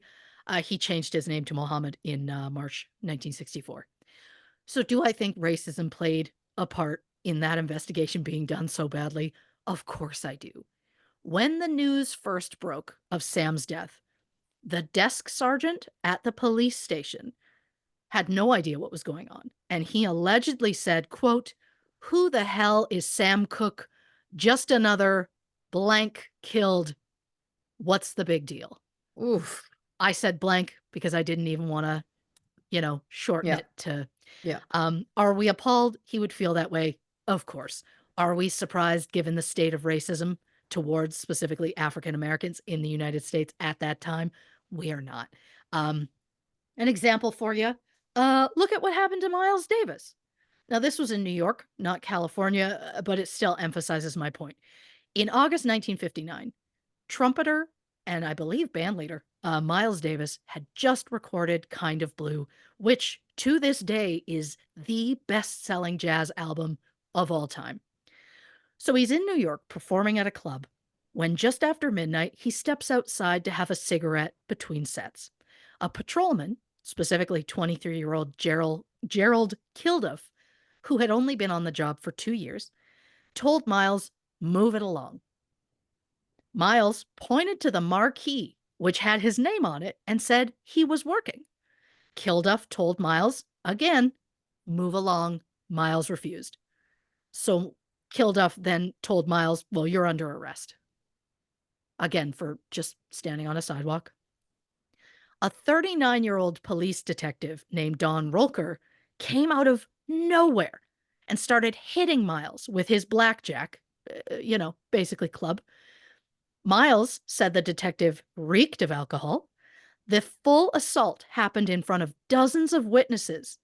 He changed his name to Muhammad in March 1964. So, do I think racism played a part in that investigation being done so badly? Of course I do. When the news first broke of Sam's death, the desk sergeant at the police station had no idea what was going on. And he allegedly said, quote, "Who the hell is Sam Cooke? Just another blank killed. What's the big deal?" Oof. I said blank because I didn't even want to, shorten Yeah. it to, Yeah. are we appalled? He would feel that way. Of course. Are we surprised given the state of racism towards specifically African Americans in the United States at that time? We are not. An example for you. Look at what happened to Miles Davis. Now, this was in New York, not California, but it still emphasizes my point. In August 1959, trumpeter and I believe band leader Miles Davis had just recorded Kind of Blue, which to this day is the best selling jazz album of all time. So he's in New York performing at a club when just after midnight he steps outside to have a cigarette between sets. A patrolman, specifically 23-year-old Gerald Kilduff, who had only been on the job for 2 years, told Miles, "Move it along." Miles pointed to the marquee, which had his name on it, and said he was working. Kilduff told Miles, again, "Move along." Miles refused. So Kilduff then told Miles, "Well, you're under arrest." Again, for just standing on a sidewalk. A 39-year-old police detective named Don Rolker came out of nowhere and started hitting Miles with his blackjack, basically club. Miles said the detective reeked of alcohol. The full assault happened in front of dozens of witnesses.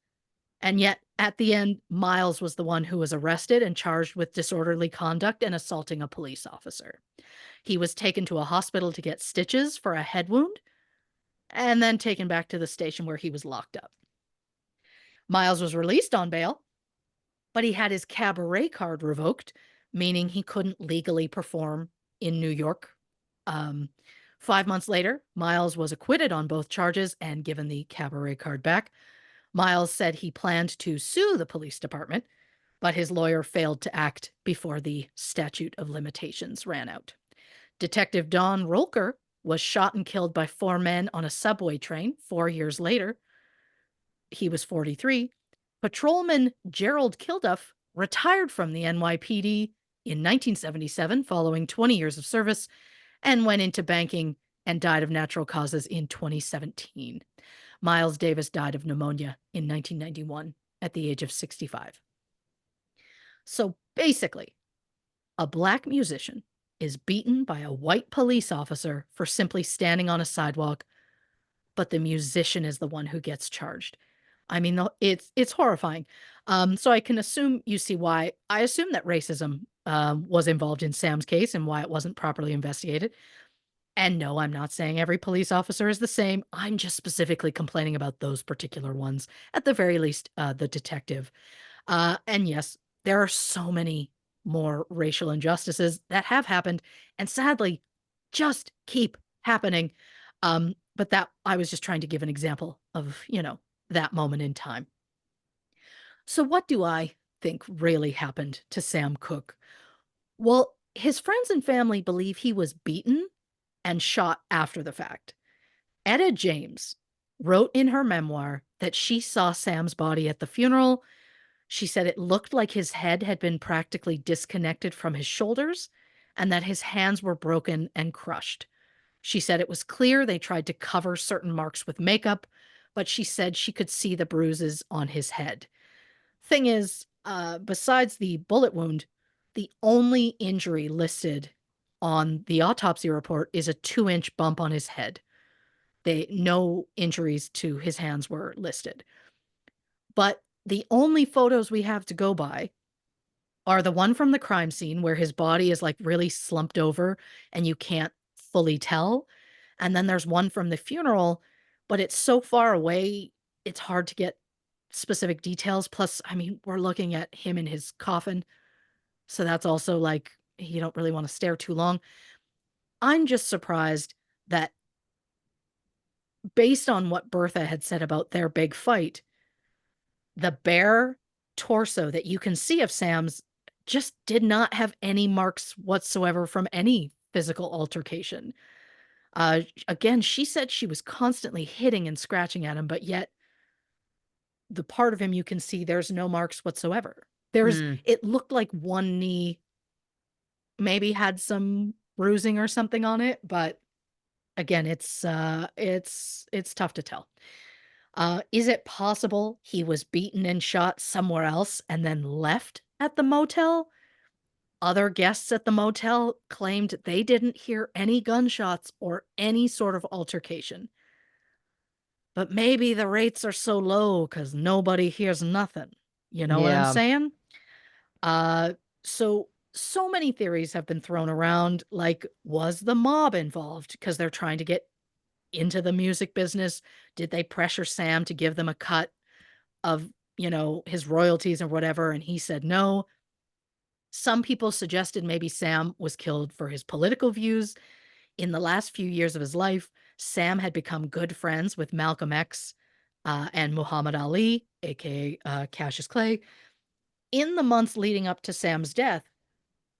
And yet, at the end, Miles was the one who was arrested and charged with disorderly conduct and assaulting a police officer. He was taken to a hospital to get stitches for a head wound and then taken back to the station where he was locked up. Miles was released on bail, but he had his cabaret card revoked, meaning he couldn't legally perform in New York. 5 months later, Miles was acquitted on both charges and given the cabaret card back. Miles said he planned to sue the police department, but his lawyer failed to act before the statute of limitations ran out. Detective Don Rolker was shot and killed by 4 men on a subway train 4 years later. He was 43. Patrolman Gerald Kilduff retired from the NYPD in 1977 following 20 years of service and went into banking and died of natural causes in 2017. Miles Davis died of pneumonia in 1991 at the age of 65. So basically, a black musician is beaten by a white police officer for simply standing on a sidewalk, but the musician is the one who gets charged. I mean, it's horrifying. So I can assume you see why. I assume that racism was involved in Sam's case and why it wasn't properly investigated. And no, I'm not saying every police officer is the same. I'm just specifically complaining about those particular ones, at the very least, the detective. And yes, there are so many more racial injustices that have happened and sadly just keep happening. But that I was just trying to give an example of, that moment in time. So, what do I think really happened to Sam Cooke? Well, his friends and family believe he was beaten and shot after the fact. Etta James wrote in her memoir that she saw Sam's body at the funeral. She said it looked like his head had been practically disconnected from his shoulders and that his hands were broken and crushed. She said it was clear they tried to cover certain marks with makeup, but she said she could see the bruises on his head. Thing is, besides the bullet wound, the only injury listed on the autopsy report is a 2-inch bump on his head. No injuries to his hands were listed. But the only photos we have to go by are the one from the crime scene where his body is like really slumped over and you can't fully tell. And then there's one from the funeral, but it's so far away, it's hard to get specific details. Plus, I mean, we're looking at him in his coffin. So that's also like, you don't really want to stare too long. I'm just surprised that based on what Bertha had said about their big fight, the bare torso that you can see of Sam's just did not have any marks whatsoever from any physical altercation. Again, she said she was constantly hitting and scratching at him, but yet the part of him you can see, there's no marks whatsoever. It looked like one knee maybe had some bruising or something on it, but again, it's tough to tell. Is it possible he was beaten and shot somewhere else and then left at the motel? Other guests at the motel claimed they didn't hear any gunshots or any sort of altercation. But maybe the rates are so low because nobody hears nothing. You know what I'm Yeah. saying? Uh, so many theories have been thrown around, like, was the mob involved? Because they're trying to get into the music business? Did they pressure Sam to give them a cut of, his royalties or whatever? And he said no. Some people suggested maybe Sam was killed for his political views. In the last few years of his life, Sam had become good friends with Malcolm X and Muhammad Ali, aka Cassius Clay. In the months leading up to Sam's death,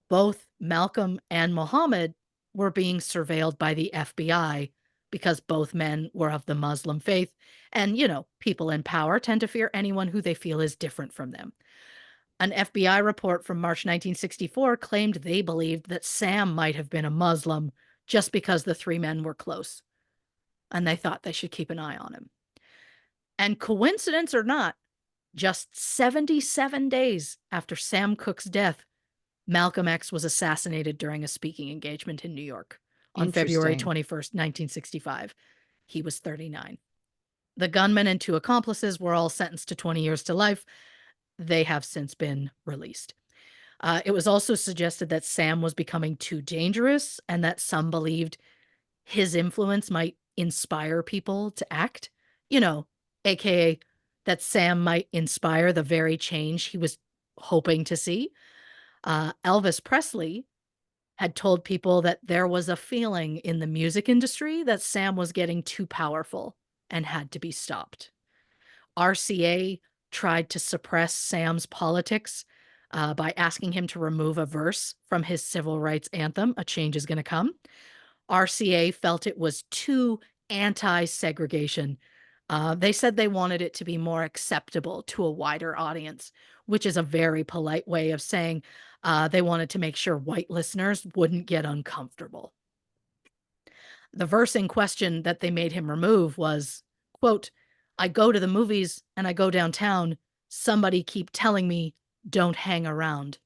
both Malcolm and Muhammad were being surveilled by the FBI because both men were of the Muslim faith. And, people in power tend to fear anyone who they feel is different from them. An FBI report from March 1964 claimed they believed that Sam might have been a Muslim just because the three men were close, and they thought they should keep an eye on him. And coincidence or not, just 77 days after Sam Cooke's death, Malcolm X was assassinated during a speaking engagement in New York on February 21st, 1965. He was 39. The gunman and two accomplices were all sentenced to 20 years to life. They have since been released. It was also suggested that Sam was becoming too dangerous and that some believed his influence might inspire people to act, aka that Sam might inspire the very change he was hoping to see. Elvis Presley had told people that there was a feeling in the music industry that Sam was getting too powerful and had to be stopped. RCA tried to suppress Sam's politics by asking him to remove a verse from his civil rights anthem, A Change Is Gonna Come. RCA felt it was too anti-segregation. They said they wanted it to be more acceptable to a wider audience, which is a very polite way of saying they wanted to make sure white listeners wouldn't get uncomfortable. The verse in question that they made him remove was, quote, I go to the movies and I go downtown. Somebody keep telling me, don't hang around.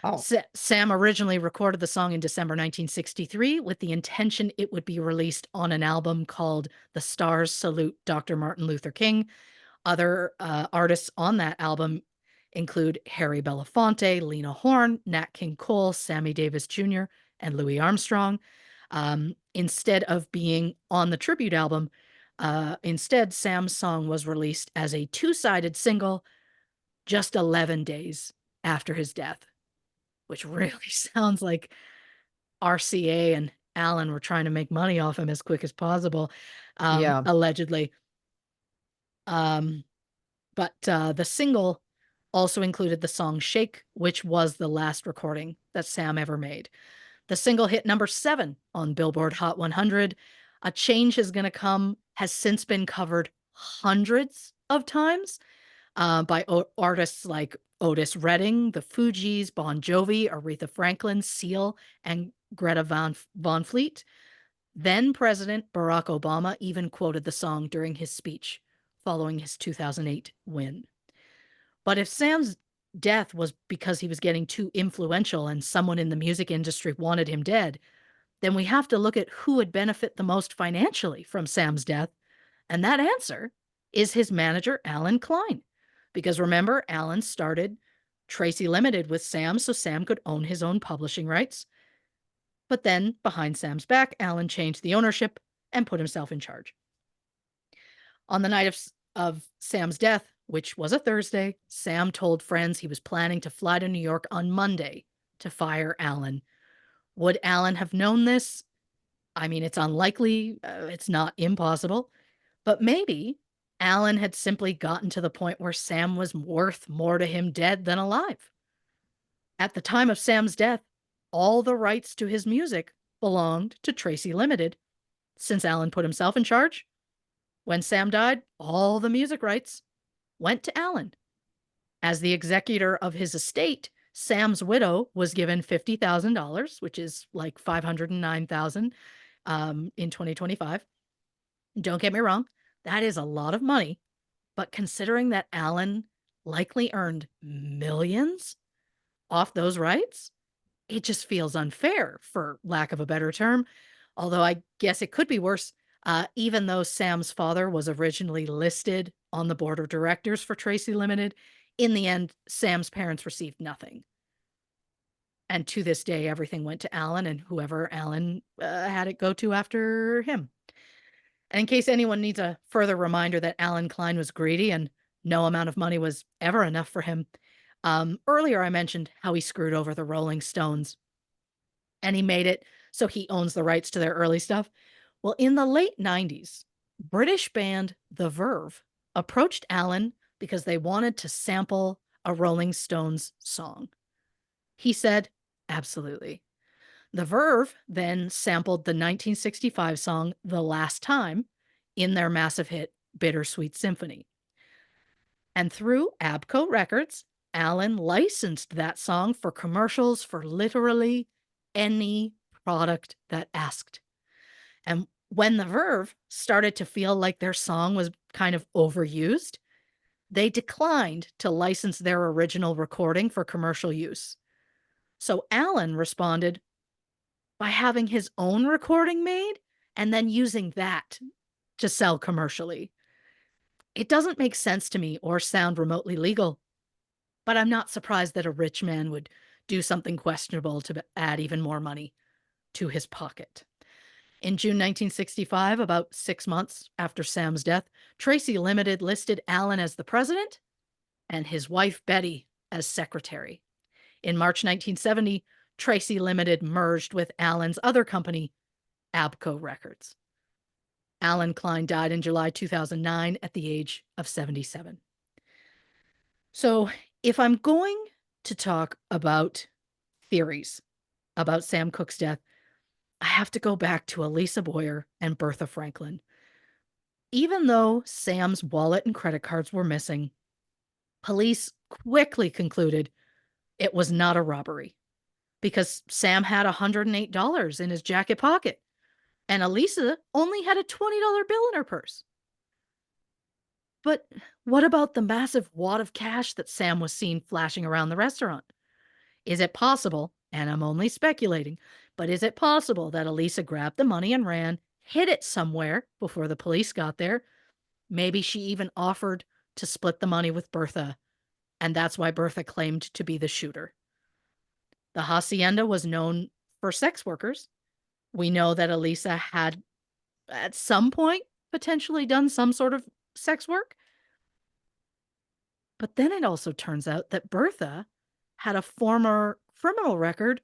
Oh. Sam originally recorded the song in December 1963 with the intention it would be released on an album called The Stars Salute Dr. Martin Luther King. Other artists on that album include Harry Belafonte, Lena Horne, Nat King Cole, Sammy Davis Jr., and Louis Armstrong. Instead of being on the tribute album, instead, Sam's song was released as a two-sided single just 11 days after his death, which really sounds like RCA and Allen were trying to make money off him as quick as possible, allegedly. But the single also included the song Shake, which was the last recording that Sam ever made. The single hit number 7 on Billboard Hot 100. A Change Is Gonna Come has since been covered hundreds of times by artists like Otis Redding, the Fugees, Bon Jovi, Aretha Franklin, Seal, and Greta Van Fleet. Then President Barack Obama even quoted the song during his speech following his 2008 win. But if Sam's death was because he was getting too influential and someone in the music industry wanted him dead, then we have to look at who would benefit the most financially from Sam's death. And that answer is his manager, Alan Klein. Because remember, Alan started Tracy Limited with Sam so Sam could own his own publishing rights. But then, behind Sam's back, Alan changed the ownership and put himself in charge. On the night of Sam's death, which was a Thursday, Sam told friends he was planning to fly to New York on Monday to fire Alan. Would Alan have known this? I mean, it's unlikely. It's not impossible. But maybe Alan had simply gotten to the point where Sam was worth more to him dead than alive. At the time of Sam's death, all the rights to his music belonged to Tracy Limited. Since Alan put himself in charge, when Sam died, all the music rights went to Alan. As the executor of his estate, Sam's widow was given $50,000, which is like $509,000 in 2025. Don't get me wrong, that is a lot of money, but considering that Alan likely earned millions off those rights, it just feels unfair, for lack of a better term. Although I guess it could be worse. Even though Sam's father was originally listed on the board of directors for Tracy Limited, in the end, Sam's parents received nothing. And to this day, everything went to Alan and whoever Alan had it go to after him. And in case anyone needs a further reminder that Alan Klein was greedy and no amount of money was ever enough for him, earlier I mentioned how he screwed over the Rolling Stones and he made it so he owns the rights to their early stuff. Well, in the late 90s, British band The Verve approached Alan because they wanted to sample a Rolling Stones song. He said, absolutely. The Verve then sampled the 1965 song The Last Time in their massive hit Bittersweet Symphony. And through Abco Records, Alan licensed that song for commercials for literally any product that asked. And when the Verve started to feel like their song was kind of overused, they declined to license their original recording for commercial use. So Alan responded by having his own recording made and then using that to sell commercially. It doesn't make sense to me or sound remotely legal, but I'm not surprised that a rich man would do something questionable to add even more money to his pocket. In June 1965, about 6 months after Sam's death, Tracy Limited listed Alan as the president and his wife Betty as secretary. In March 1970, Tracy Limited merged with Alan's other company, Abco Records. Alan Klein died in July 2009 at the age of 77. So, if I'm going to talk about theories about Sam Cooke's death, I have to go back to Elisa Boyer and Bertha Franklin. Even though Sam's wallet and credit cards were missing, police quickly concluded it was not a robbery because Sam had $108 in his jacket pocket and Elisa only had a $20 bill in her purse. But what about the massive wad of cash that Sam was seen flashing around the restaurant? Is it possible, and I'm only speculating, but is it possible that Elisa grabbed the money and ran, hid it somewhere before the police got there? Maybe she even offered to split the money with Bertha, and that's why Bertha claimed to be the shooter. The hacienda was known for sex workers. We know that Elisa had, at some point, potentially done some sort of sex work. But then it also turns out that Bertha had a former criminal record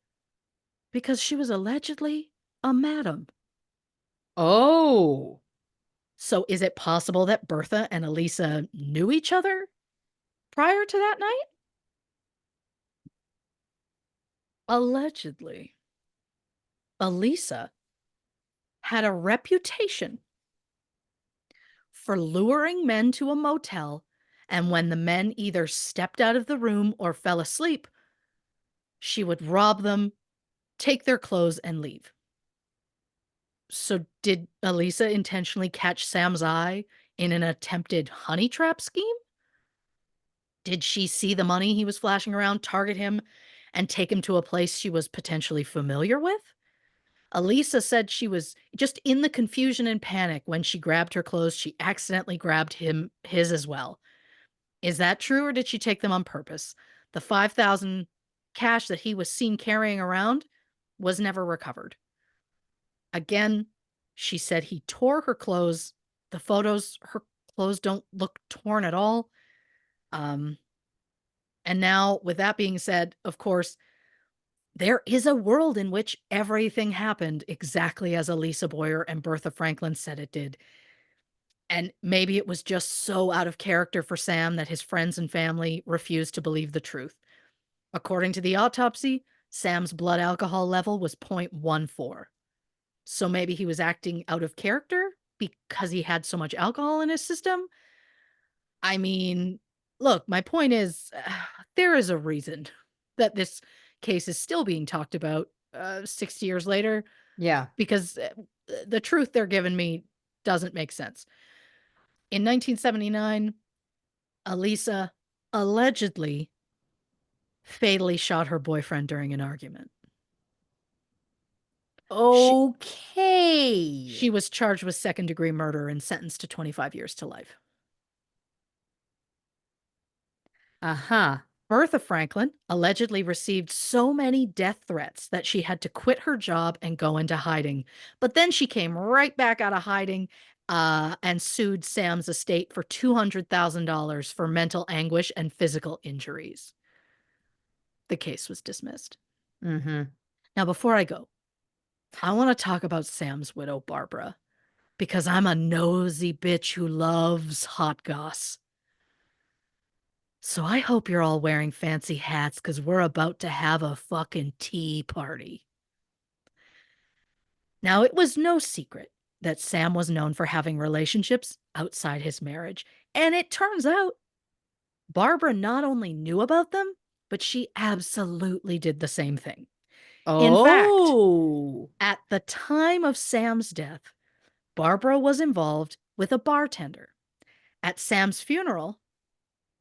because she was allegedly a madam. Oh. So is it possible that Bertha and Elisa knew each other prior to that night? Allegedly, Elisa had a reputation for luring men to a motel, and when the men either stepped out of the room or fell asleep, she would rob them, take their clothes, and leave. So did Elisa intentionally catch Sam's eye in an attempted honey trap scheme? Did she see the money he was flashing around, target him, and take him to a place she was potentially familiar with? Elisa said she was just in the confusion and panic when she grabbed her clothes. She accidentally grabbed his as well. Is that true, or did she take them on purpose? The 5,000 cash that he was seen carrying around was never recovered. Again, she said he tore her clothes. The photos, her clothes don't look torn at all. And now, with that being said, of course, there is a world in which everything happened exactly as Elisa Boyer and Bertha Franklin said it did. And maybe it was just so out of character for Sam that his friends and family refused to believe the truth. According to the autopsy, Sam's blood alcohol level was 0.14. So maybe he was acting out of character because he had so much alcohol in his system. I mean, look, my point is there is a reason that this case is still being talked about 60 years later Yeah. because the truth they're giving me doesn't make sense. In 1979, Elisa allegedly fatally shot her boyfriend during an argument. She Okay. was charged with second-degree murder and sentenced to 25 years to life. Uh-huh. Bertha Franklin allegedly received so many death threats that she had to quit her job and go into hiding. But then she came right back out of hiding and sued Sam's estate for $200,000 for mental anguish and physical injuries. The case was dismissed. Mm-hmm. Now, before I go, I want to talk about Sam's widow, Barbara, because I'm a nosy bitch who loves hot goss. So I hope you're all wearing fancy hats because we're about to have a fucking tea party. Now, it was no secret that Sam was known for having relationships outside his marriage. And it turns out Barbara not only knew about them, but she absolutely did the same thing. In fact, Oh, at the time of Sam's death, Barbara was involved with a bartender. At Sam's funeral,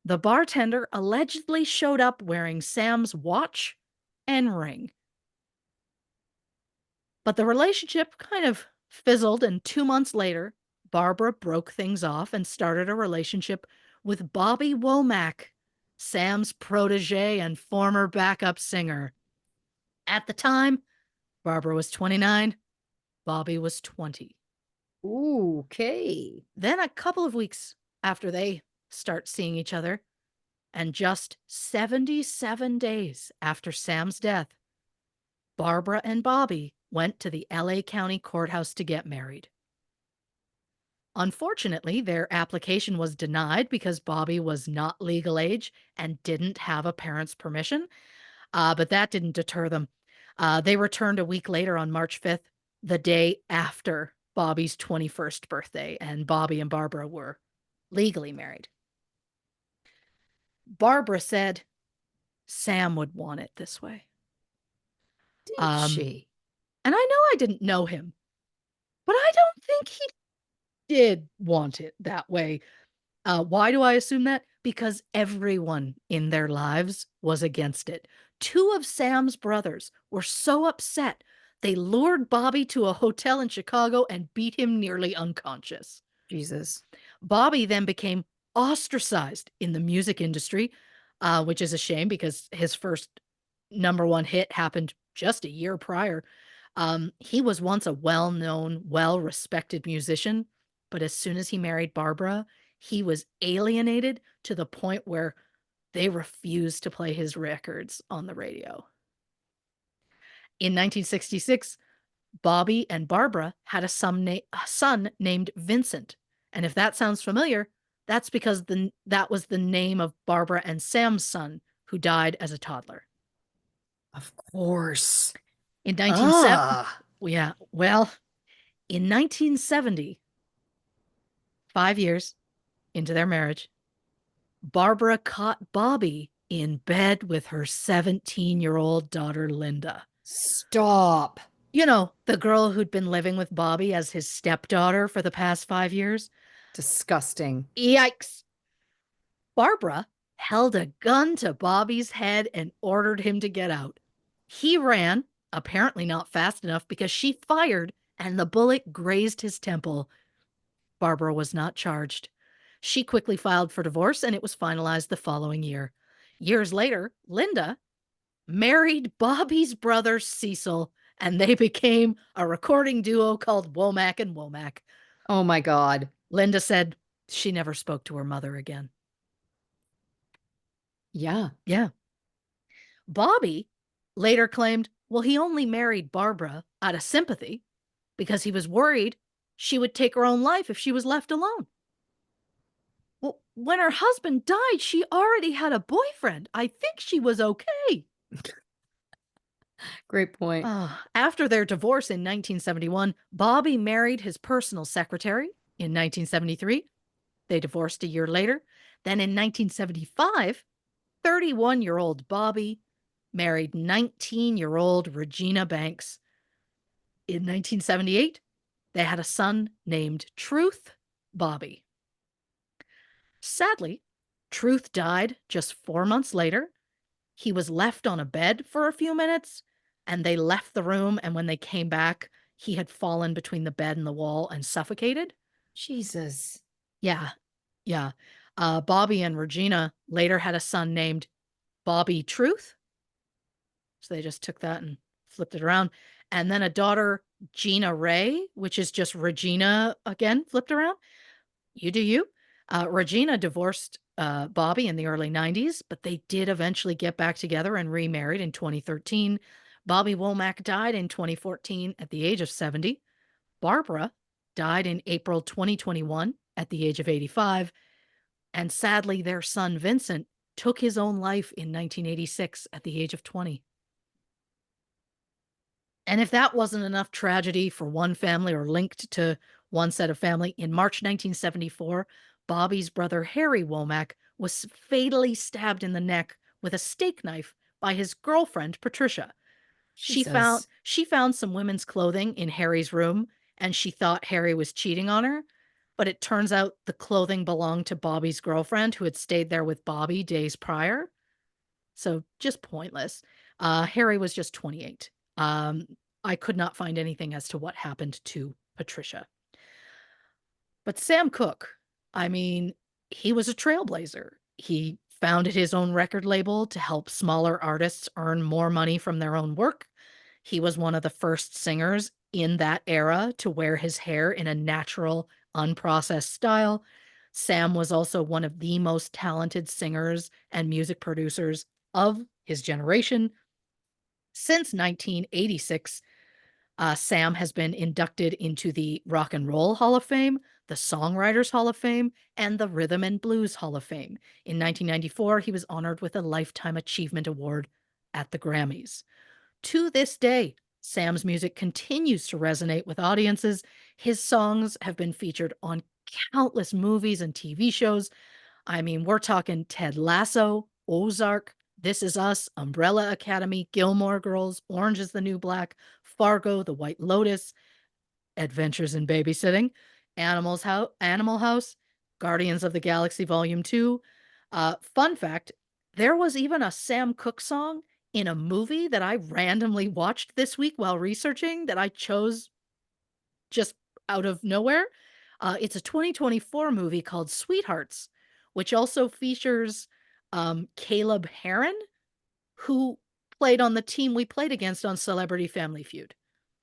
the bartender allegedly showed up wearing Sam's watch and ring. But the relationship kind of fizzled, and 2 months later, Barbara broke things off and started a relationship with Bobby Womack, Sam's protege and former backup singer. At the time, Barbara was 29, Bobby was 20. okay. Then, a couple of weeks after they start seeing each other, and just 77 days after Sam's death, Barbara and Bobby went to the LA County Courthouse to get married. Unfortunately, their application was denied because Bobby was not legal age and didn't have a parent's permission, but that didn't deter them. They returned a week later on March 5th, the day after Bobby's 21st birthday, and Bobby and Barbara were legally married. Barbara said Sam would want it this way. Did she? And I know I didn't know him, but I don't think he did want it that way. Why do I assume that? Because everyone in their lives was against it. Two of Sam's brothers were so upset, they lured Bobby to a hotel in Chicago and beat him nearly unconscious. Jesus. Bobby then became ostracized in the music industry, which is a shame because his first #1 hit happened just a year prior. He was once a well-known, well-respected musician, but as soon as he married Barbara, he was alienated to the point where they refused to play his records on the radio. In 1966, Bobby and Barbara had a son named Vincent. And if that sounds familiar, that's because that was the name of Barbara and Sam's son, who died as a toddler. Of course. In 1970, yeah, well, in 1970, 5 years into their marriage, Barbara caught Bobby in bed with her 17-year-old daughter, Linda. Stop. You know, the girl who'd been living with Bobby as his stepdaughter for the past 5 years. Disgusting. Yikes. Barbara held a gun to Bobby's head and ordered him to get out. He ran, apparently not fast enough because she fired and the bullet grazed his temple. Barbara was not charged. She quickly filed for divorce and it was finalized the following year. Years later, Linda married Bobby's brother Cecil, and they became a recording duo called Womack and Womack. Oh my God. Linda said she never spoke to her mother again. Yeah. Yeah. Bobby later claimed, well, he only married Barbara out of sympathy because he was worried she would take her own life if she was left alone. Well, when her husband died, she already had a boyfriend. I think she was okay. Great point. After their divorce in 1971, Bobby married his personal secretary in 1973. They divorced a year later. Then in 1975, 31-year-old Bobby married 19-year-old Regina Banks. In 1978, they had a son named Truth Bobby. Sadly, Truth died just 4 months later. He was left on a bed for a few minutes, and they left the room, and when they came back, he had fallen between the bed and the wall and suffocated. Jesus. Yeah. Bobby and Regina later had a son named Bobby Truth. So they just took that and flipped it around. And then a daughter, Gina Ray, which is just Regina again, flipped around. You do you. Regina divorced Bobby in the early 90s, but they did eventually get back together and remarried in 2013. Bobby Womack died in 2014 at the age of 70. Barbara died in April 2021 at the age of 85. And sadly, their son Vincent took his own life in 1986 at the age of 20. And if that wasn't enough tragedy for one family or linked to one set of family, in March 1974, Bobby's brother Harry Womack was fatally stabbed in the neck with a steak knife by his girlfriend Patricia. She found Jesus. she found some women's clothing in Harry's room and she thought Harry was cheating on her, but it turns out the clothing belonged to Bobby's girlfriend who had stayed there with Bobby days prior. So just pointless. Harry was just 28. I could not find anything as to what happened to Patricia. But Sam Cooke, I mean, he was a trailblazer. He founded his own record label to help smaller artists earn more money from their own work. He was one of the first singers in that era to wear his hair in a natural, unprocessed style. Sam was also one of the most talented singers and music producers of his generation. Since 1986, Sam has been inducted into the Rock and Roll Hall of Fame, the Songwriters Hall of Fame, and the Rhythm and Blues Hall of Fame. In 1994, he was honored with a Lifetime Achievement Award at the Grammys. To this day, Sam's music continues to resonate with audiences. His songs have been featured on countless movies and TV shows. I mean, we're talking Ted Lasso, Ozark, This Is Us, Umbrella Academy, Gilmore Girls, Orange is the New Black, Fargo, The White Lotus, Adventures in Babysitting, Animal House, Guardians of the Galaxy Volume 2. Fun fact, there was even a Sam Cooke song in a movie that I randomly watched this week while researching that I chose just out of nowhere. It's a 2024 movie called Sweethearts, which also features Caleb Heron, who played on the team we played against on Celebrity Family Feud.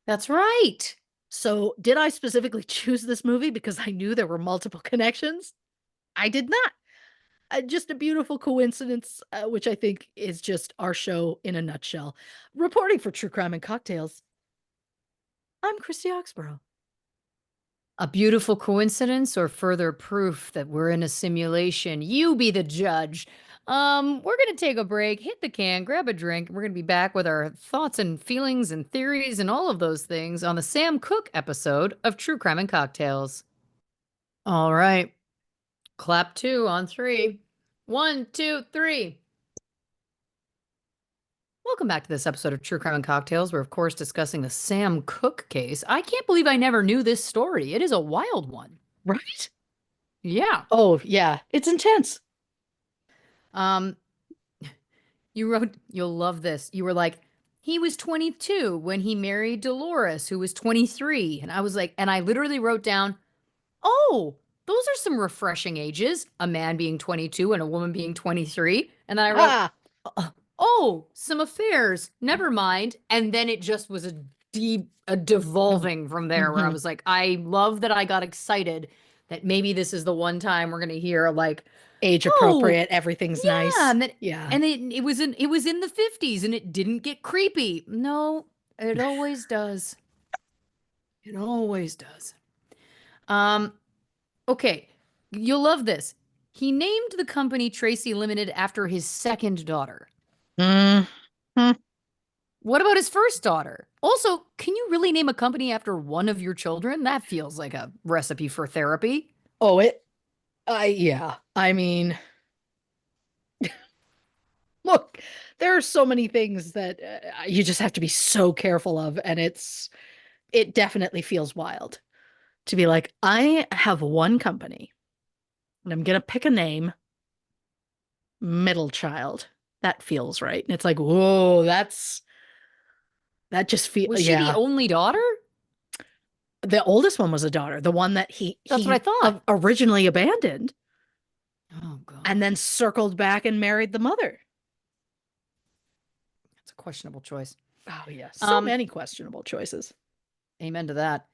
That's right. So, did I specifically choose this movie because I knew there were multiple connections? I did not. Just a beautiful coincidence, which I think is just our show in a nutshell. Reporting for True Crime and Cocktails, I'm Christy Oxborrow. A beautiful coincidence or further proof that we're in a simulation? You be the judge. We're gonna take a break, hit the can, grab a drink. We're gonna be back with our thoughts and feelings and theories and all of those things on the Sam Cooke episode of True Crime and Cocktails. All right. Clap two on three. 1, 2, 3. Welcome back to this episode of True Crime and Cocktails. We're, of course, discussing the Sam Cooke case. I can't believe I never knew this story. It is a wild one. Right? Yeah. Oh, yeah. It's intense. Um, you wrote, you'll love this. You were like, he was 22 when he married Dolores, who was 23. And I was like, and I literally wrote down, oh, those are some refreshing ages. A man being 22 and a woman being 23. And then I wrote, Ah, oh, some affairs. Never mind. And then it just was a devolving from there where I mhm. was like, I love that I got excited that maybe this is the one time we're gonna hear like, Age oh, appropriate. Everything's yeah, nice. and that Yeah. and it was in the 50s and it didn't get creepy. No, it always does. It always does. Um, okay. You'll love this. He named the company Tracy Limited after his second daughter. Mm. What about his first daughter? Also, can you really name a company after one of your children? That feels like a recipe for therapy. Oh, yeah. I mean, look, there are so many things that you just have to be so careful of. And it definitely feels wild to be like, I have one company and I'm going to pick a name, middle child. That feels right. And it's like, whoa, that just feel, Was she the yeah. only daughter? The oldest one was a daughter, the one that he That's what I he thought. originally abandoned Oh and God. then circled back and married the mother. questionable choice. Oh, yeah. So Um, many questionable choices. Amen to that.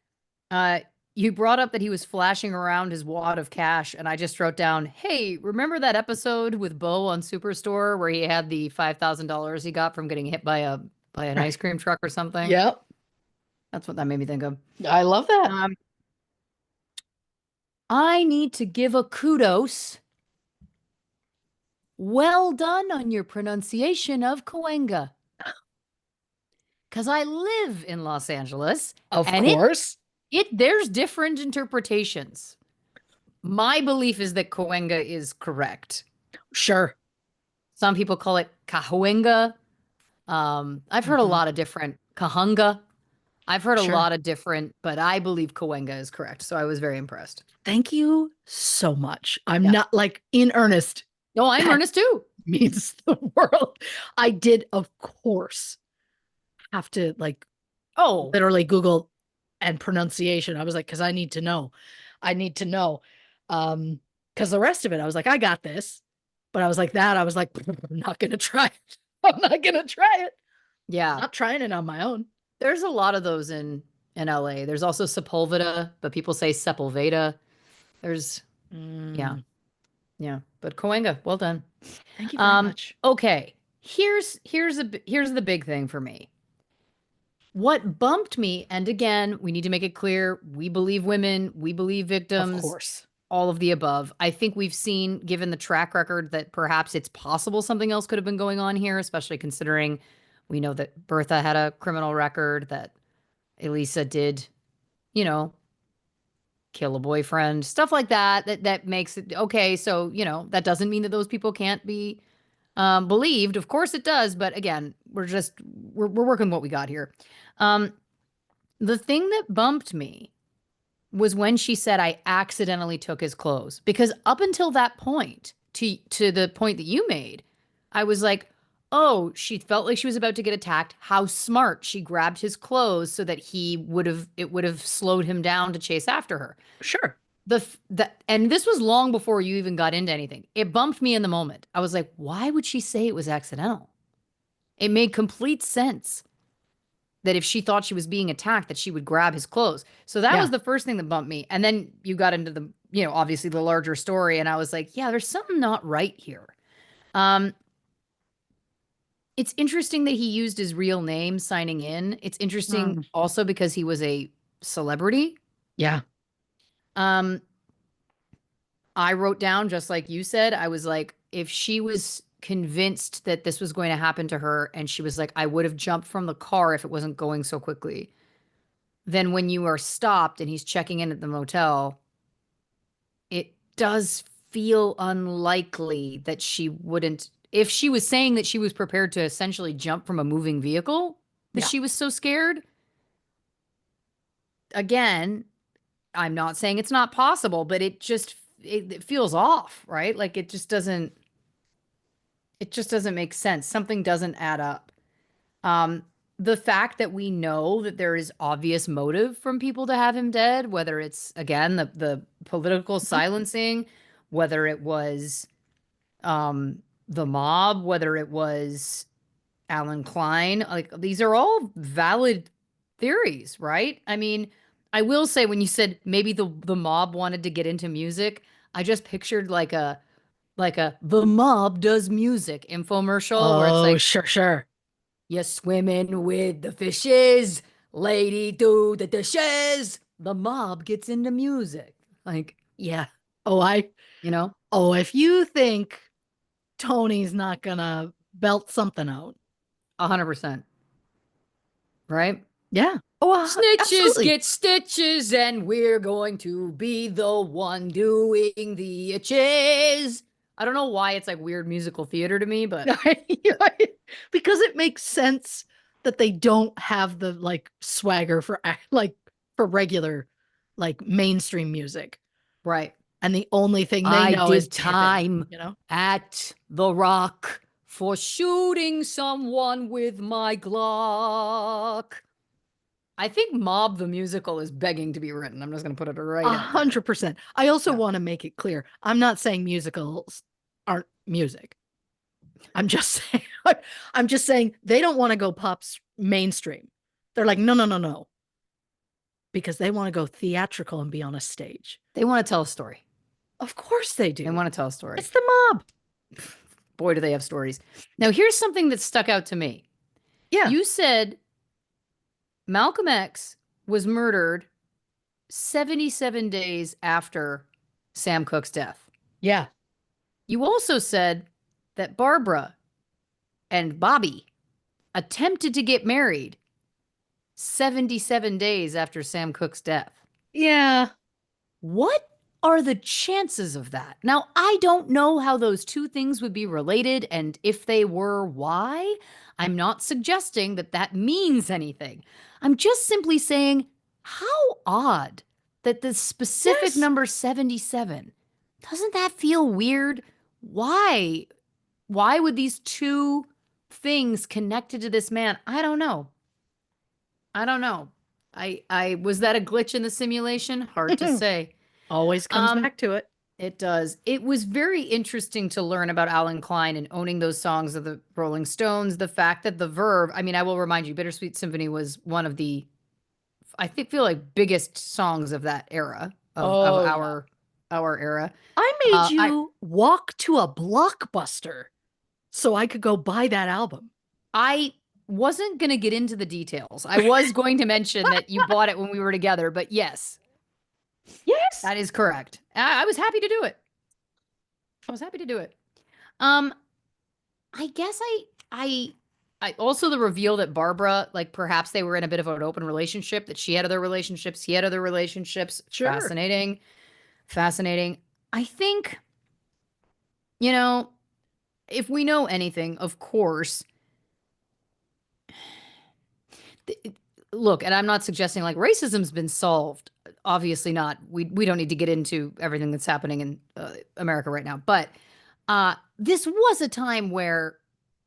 Uh, you brought up that he was flashing around his wad of cash, and I just wrote down, hey, remember that episode with Bo on Superstore where he had the $5,000 he got from getting hit by an ice cream truck or something? Yep. That's what that made me think of. I love that. Um, I need to give a kudos. Well done on your pronunciation of Cahuenga. Because I live in Los Angeles, Of and course. there's different interpretations. My belief is that Cahuenga is correct. Sure. Some people call it Cahuenga. I've heard a Mhm. lot of different Cahunga. I've heard a Sure. lot of different, but I believe Cahuenga is correct. So I was very impressed. Thank you so much. I'm Yeah. not like in earnest. No, I'm That earnest too. means the world. I did, of course, have to like Oh, literally Google and pronunciation. I was like, because I need to know. I need to know. Because the rest of it, I was like, I got this. But I was like that. I was like, I'm not gonna try it. I'm not gonna try it. yeah. Not trying it on my own. There's a lot of those in LA. There's also Sepulveda, but people say Sepulveda. There's yeah, Mm, yeah. But Cahuenga, well done. thank you very much. Okay. Here's the big thing for me. What bumped me, and again, we need to make it clear, we believe women, we believe Of victims, course. all of the above. I think we've seen, given the track record, that perhaps it's possible something else could have been going on here, especially considering we know that Bertha had a criminal record, that Elisa did, you know, kill a boyfriend, stuff like that, that makes it okay. So, that doesn't mean that those people can't be believed. Of course it does. But again, we're working what we got here. Um, the thing that bumped me was when she said I accidentally took his clothes, because up until that point, to the point that you made, I was like, oh, she felt like she was about to get attacked. How smart. She grabbed his clothes so that it would have slowed him down to chase after her. Sure. And this was long before you even got into anything. It bumped me in the moment. I was like, why would she say it was accidental? It made complete sense that if she thought she was being attacked, that she would grab his clothes. So that Yeah. was the first thing that bumped me. And then you got into obviously the larger story. And I was like, yeah, there's something not right here. Um, it's interesting that he used his real name signing in. It's interesting Mm, also because he was a celebrity. yeah. Um, I wrote down, just like you said, I was like, if she was convinced that this was going to happen to her and she was like, I would have jumped from the car if it wasn't going so quickly. Then when you are stopped and he's checking in at the motel, it does feel unlikely that she wouldn't, if she was saying that she was prepared to essentially jump from a moving vehicle, that Yeah. she was so scared. Again, I'm not saying it's not possible, but it feels off, right? Like it just doesn't make sense. Something doesn't add up. Um, the fact that we know that there is obvious motive from people to have him dead, whether it's again the political Mhm. silencing, whether it was the mob, whether it was Alan Klein, like these are all valid theories, right? I mean, I will say when you said maybe the mob wanted to get into music, I just pictured like a the mob does music infomercial where it's Oh, like, sure, sure. you're swimming with the fishes, lady, do the dishes. The mob gets into music. Like, Yeah. Oh, I you know, oh, if you think Tony's not gonna belt something out. 100%. Right? Yeah. Oh, Snitches absolutely. get stitches, and we're going to be the one doing the itches. I don't know why it's like weird musical theater to me, but Because it makes sense that they don't have the like swagger for like for regular like mainstream music. right. And the only thing they I know is did pimping, time you know? at the Rock for shooting someone with my Glock. I think Mob the musical is begging to be written. I'm just going to put it right out there. 100%. I also Yeah. want to make it clear. I'm not saying musicals aren't music. I'm just saying, I'm just saying they don't want to go pops mainstream. They're like, no, no, no, no, because they want to go theatrical and be on a stage. They want to tell a story. Of course they They do. want to tell a story. It's the mob. Boy, do they have stories. Now, here's something that stuck out to me. Yeah. You said Malcolm X was murdered 77 days after Sam Cooke's death. Yeah. You also said that Barbara and Bobby attempted to get married 77 days after Sam Cooke's death. Yeah. What are the chances of that? Now, I don't know how those two things would be related, and if they were, why. I'm not suggesting that that means anything. I'm just simply saying, how odd that the specific Yes. number 77. Doesn't that feel weird? Why? Why would these two things connected to this man? I don't know. I don't know. I was that a glitch in the simulation? Hard to say. Always comes Um, back to it. it does. It was very interesting to learn about Alan Klein and owning those songs of the Rolling Stones. The fact that the Verve, I mean, I will remind you, Bittersweet Symphony was one of the, I think, feel like biggest songs of that era of Oh, yeah. our era. I made I you walk to a Blockbuster so I could go buy that album. I wasn't gonna get into the details. I was going to mention that you bought it when we were together, but yes, Yes. that is correct. I was happy to do it. I was happy to do it. Um, I guess I also the reveal that Barbara, like perhaps they were in a bit of an open relationship, that she had other relationships, he had other relationships. Sure. Fascinating. Fascinating. I think, you know, if we know anything, of course, look, and I'm not suggesting like racism's been solved. Obviously not. We don't need to get into everything that's happening in America right now, but this was a time where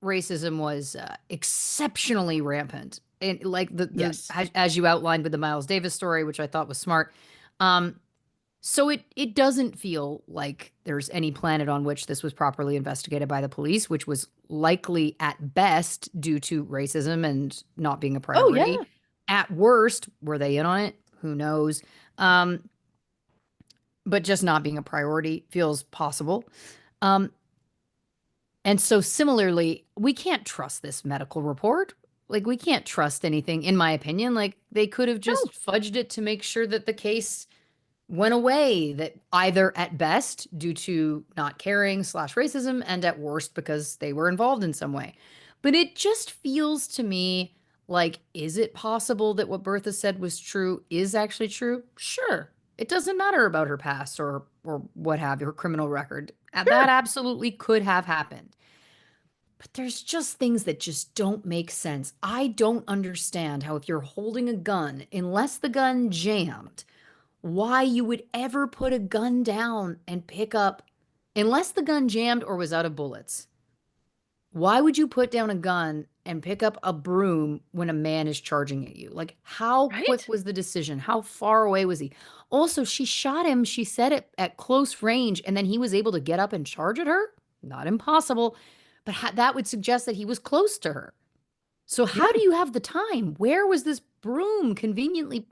racism was exceptionally rampant, and like the Yes. as you outlined with the Miles Davis story, which I thought was smart. Um, so it doesn't feel like there's any planet on which this was properly investigated by the police, which was likely at best due to racism and not being a Oh, priority. yeah. At worst, were they in on it? Who knows? Um, but just not being a priority feels possible. Um, and so similarly, we can't trust this medical report. Like we can't trust anything, in my opinion. Like they could have No. just fudged it to make sure that the case went away, that either at best due to not caring slash racism and at worst because they were involved in some way. But it just feels to me like, is it possible that what Bertha said was true is actually true? Sure. It doesn't matter about her past or what have you, her criminal record. That Sure. absolutely could have happened. But there's just things that just don't make sense. I don't understand how if you're holding a gun, unless the gun jammed, why you would ever put a gun down and pick up, unless the gun jammed or was out of bullets. Why would you put down a gun and pick up a broom when a man is charging at you? Like, how quick Right? was the decision? How far away was he? Also, she shot him, she said it at close range, and then he was able to get up and charge at her? Not impossible, but that would suggest that he was close to her. So, how Yeah. do you have the time? Where was this broom conveniently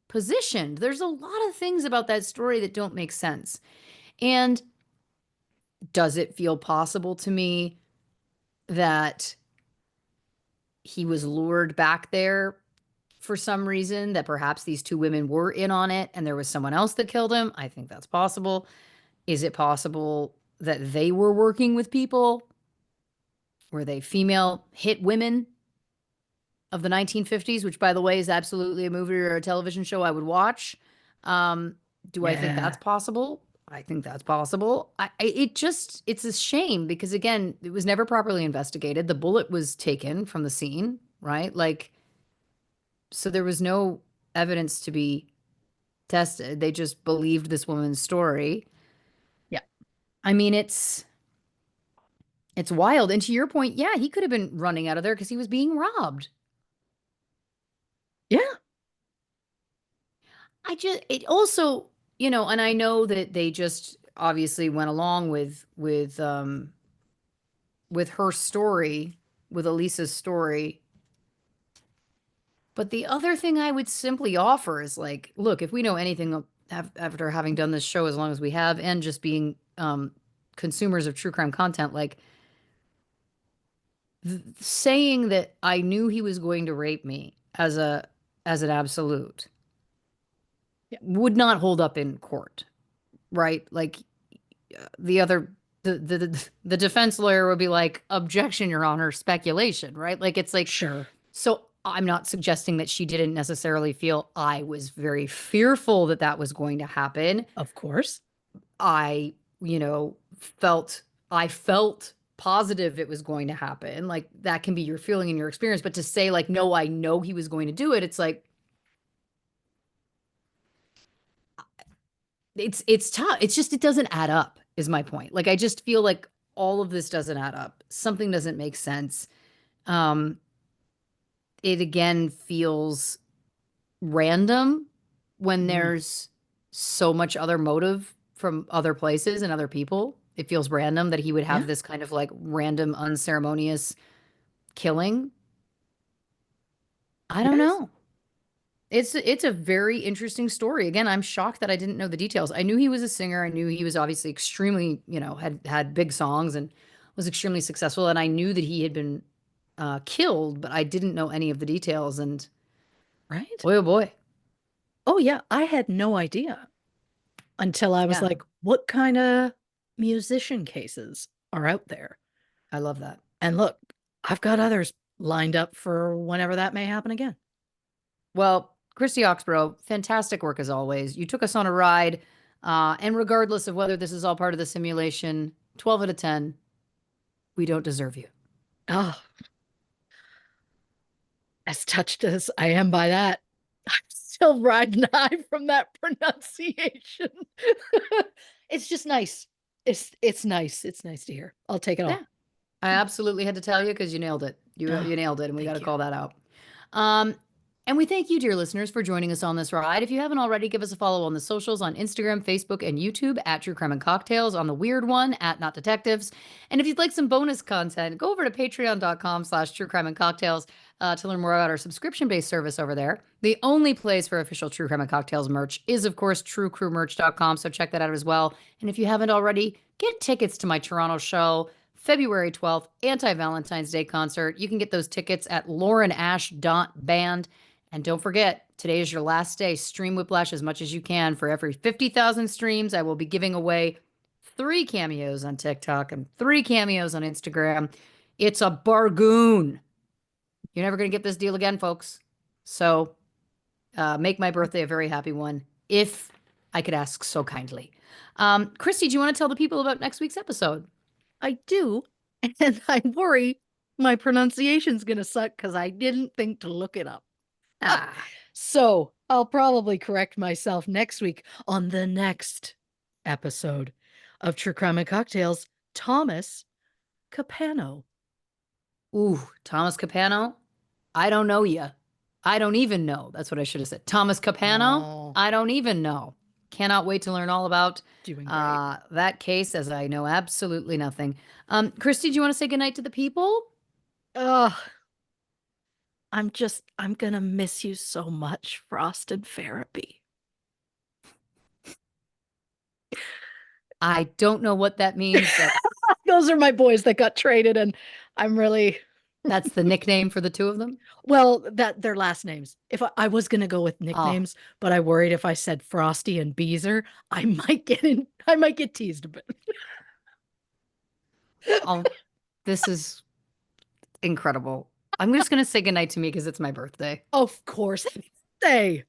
positioned? There's a lot of things about that story that don't make sense. And does it feel possible to me that he was lured back there for some reason, that perhaps these two women were in on it and there was someone else that killed him? I think that's possible. Is it possible that they were working with people? Were they female hit women of the 1950s, which, by the way, is absolutely a movie or a television show I would watch? Um, do I think Yeah. that's possible? I think that's possible. It's a shame because, again, it was never properly investigated. The bullet was taken from the scene, right? Like, so there was no evidence to be tested. They just believed this woman's story. Yeah. I mean, it's wild. And to your point, yeah, he could have been running out of there because he was being robbed. Yeah. It also, and I know that they just obviously went along with with her story, with Elisa's story. But the other thing I would simply offer is like, look, if we know anything after having done this show as long as we have, and just being consumers of true crime content, like saying that I knew he was going to rape me as an absolute Yeah. would not hold up in court, right? Like the other the defense lawyer would be like, objection, Your Honor, speculation, right? Like it's like, Sure. so I'm not suggesting that she didn't necessarily feel. I was very fearful that that was going to happen. Of course. I, you know, I felt positive it was going to happen. Like that can be your feeling and your experience, but to say like, no, I know he was going to do it, it's like, it's tough. It's just, it doesn't add up, is my point. Like I just feel like all of this doesn't add up. Something doesn't make sense. Um, it again feels random when Mm. there's so much other motive from other places and other people. It feels random that he would Yeah, have this kind of like random, unceremonious killing. I it don't is. know. It's a very interesting story. Again, I'm shocked that I didn't know the details. I knew he was a singer. I knew he was obviously extremely, had big songs and was extremely successful. And I knew that he had been killed, but I didn't know any of the details. And Right? boy, oh boy, Oh, yeah. I had no idea until I was yeah, like, what kind of musician cases are out there? I love that. And look, I've got others lined up for whenever that may happen again. Well, Christy Oxborrow, fantastic work as always. You took us on a ride, and regardless of whether this is all part of the simulation, 12 out of 10, we don't deserve you. Oh, as touched as I am by that, I'm still riding high from that pronunciation. It's just nice. It's nice. It's nice to hear. I'll take it Yeah, all. I absolutely had to tell you because you nailed it. You Oh, nailed it, and we got to thank you. call that out. Um, and we thank you, dear listeners, for joining us on this ride. If you haven't already, give us a follow on the socials on Instagram, Facebook, and YouTube at True Crime and Cocktails, on the weird one at Not Detectives. And if you'd like some bonus content, go over to patreon.com/True Crime and Cocktails to learn more about our subscription-based service over there. The only place for official True Crime and Cocktails merch is, of course, truecrewmerch.com. So check that out as well. And if you haven't already, get tickets to my Toronto show, February 12th, anti-Valentine's Day concert. You can get those tickets at laurenash.band. And don't forget, today is your last day. Stream Whiplash as much as you can. For every 50,000 streams, I will be giving away 3 cameos on TikTok and 3 cameos on Instagram. It's a bargain. You're never going to get this deal again, folks. So make my birthday a very happy one, if I could ask so kindly. Christy, do you want to tell the people about next week's episode? I do, and I worry my pronunciation's gonna suck because I didn't think to look it up. Ah, So I'll probably correct myself next week on the next episode of True Crime and Cocktails. Thomas Capano. ooh, Thomas Capano. I don't know you. I don't even know. That's what I should have said. Thomas Capano. Oh, I don't even know. Cannot wait to learn all about doing great. that case, as I know absolutely nothing. Christy, do you want to say goodnight to the people? Ugh, I'm gonna miss you so much, Frost and Therapy. I don't know what that means, but Those are my boys that got traded, and I'm really that's the nickname for the two of them. well, that their last names. If I was gonna go with Oh, nicknames, but I worried if I said Frosty and Beezer, I might get teased a bit. oh, this is incredible. I'm just going to say goodnight to me because it's my birthday. Of course. They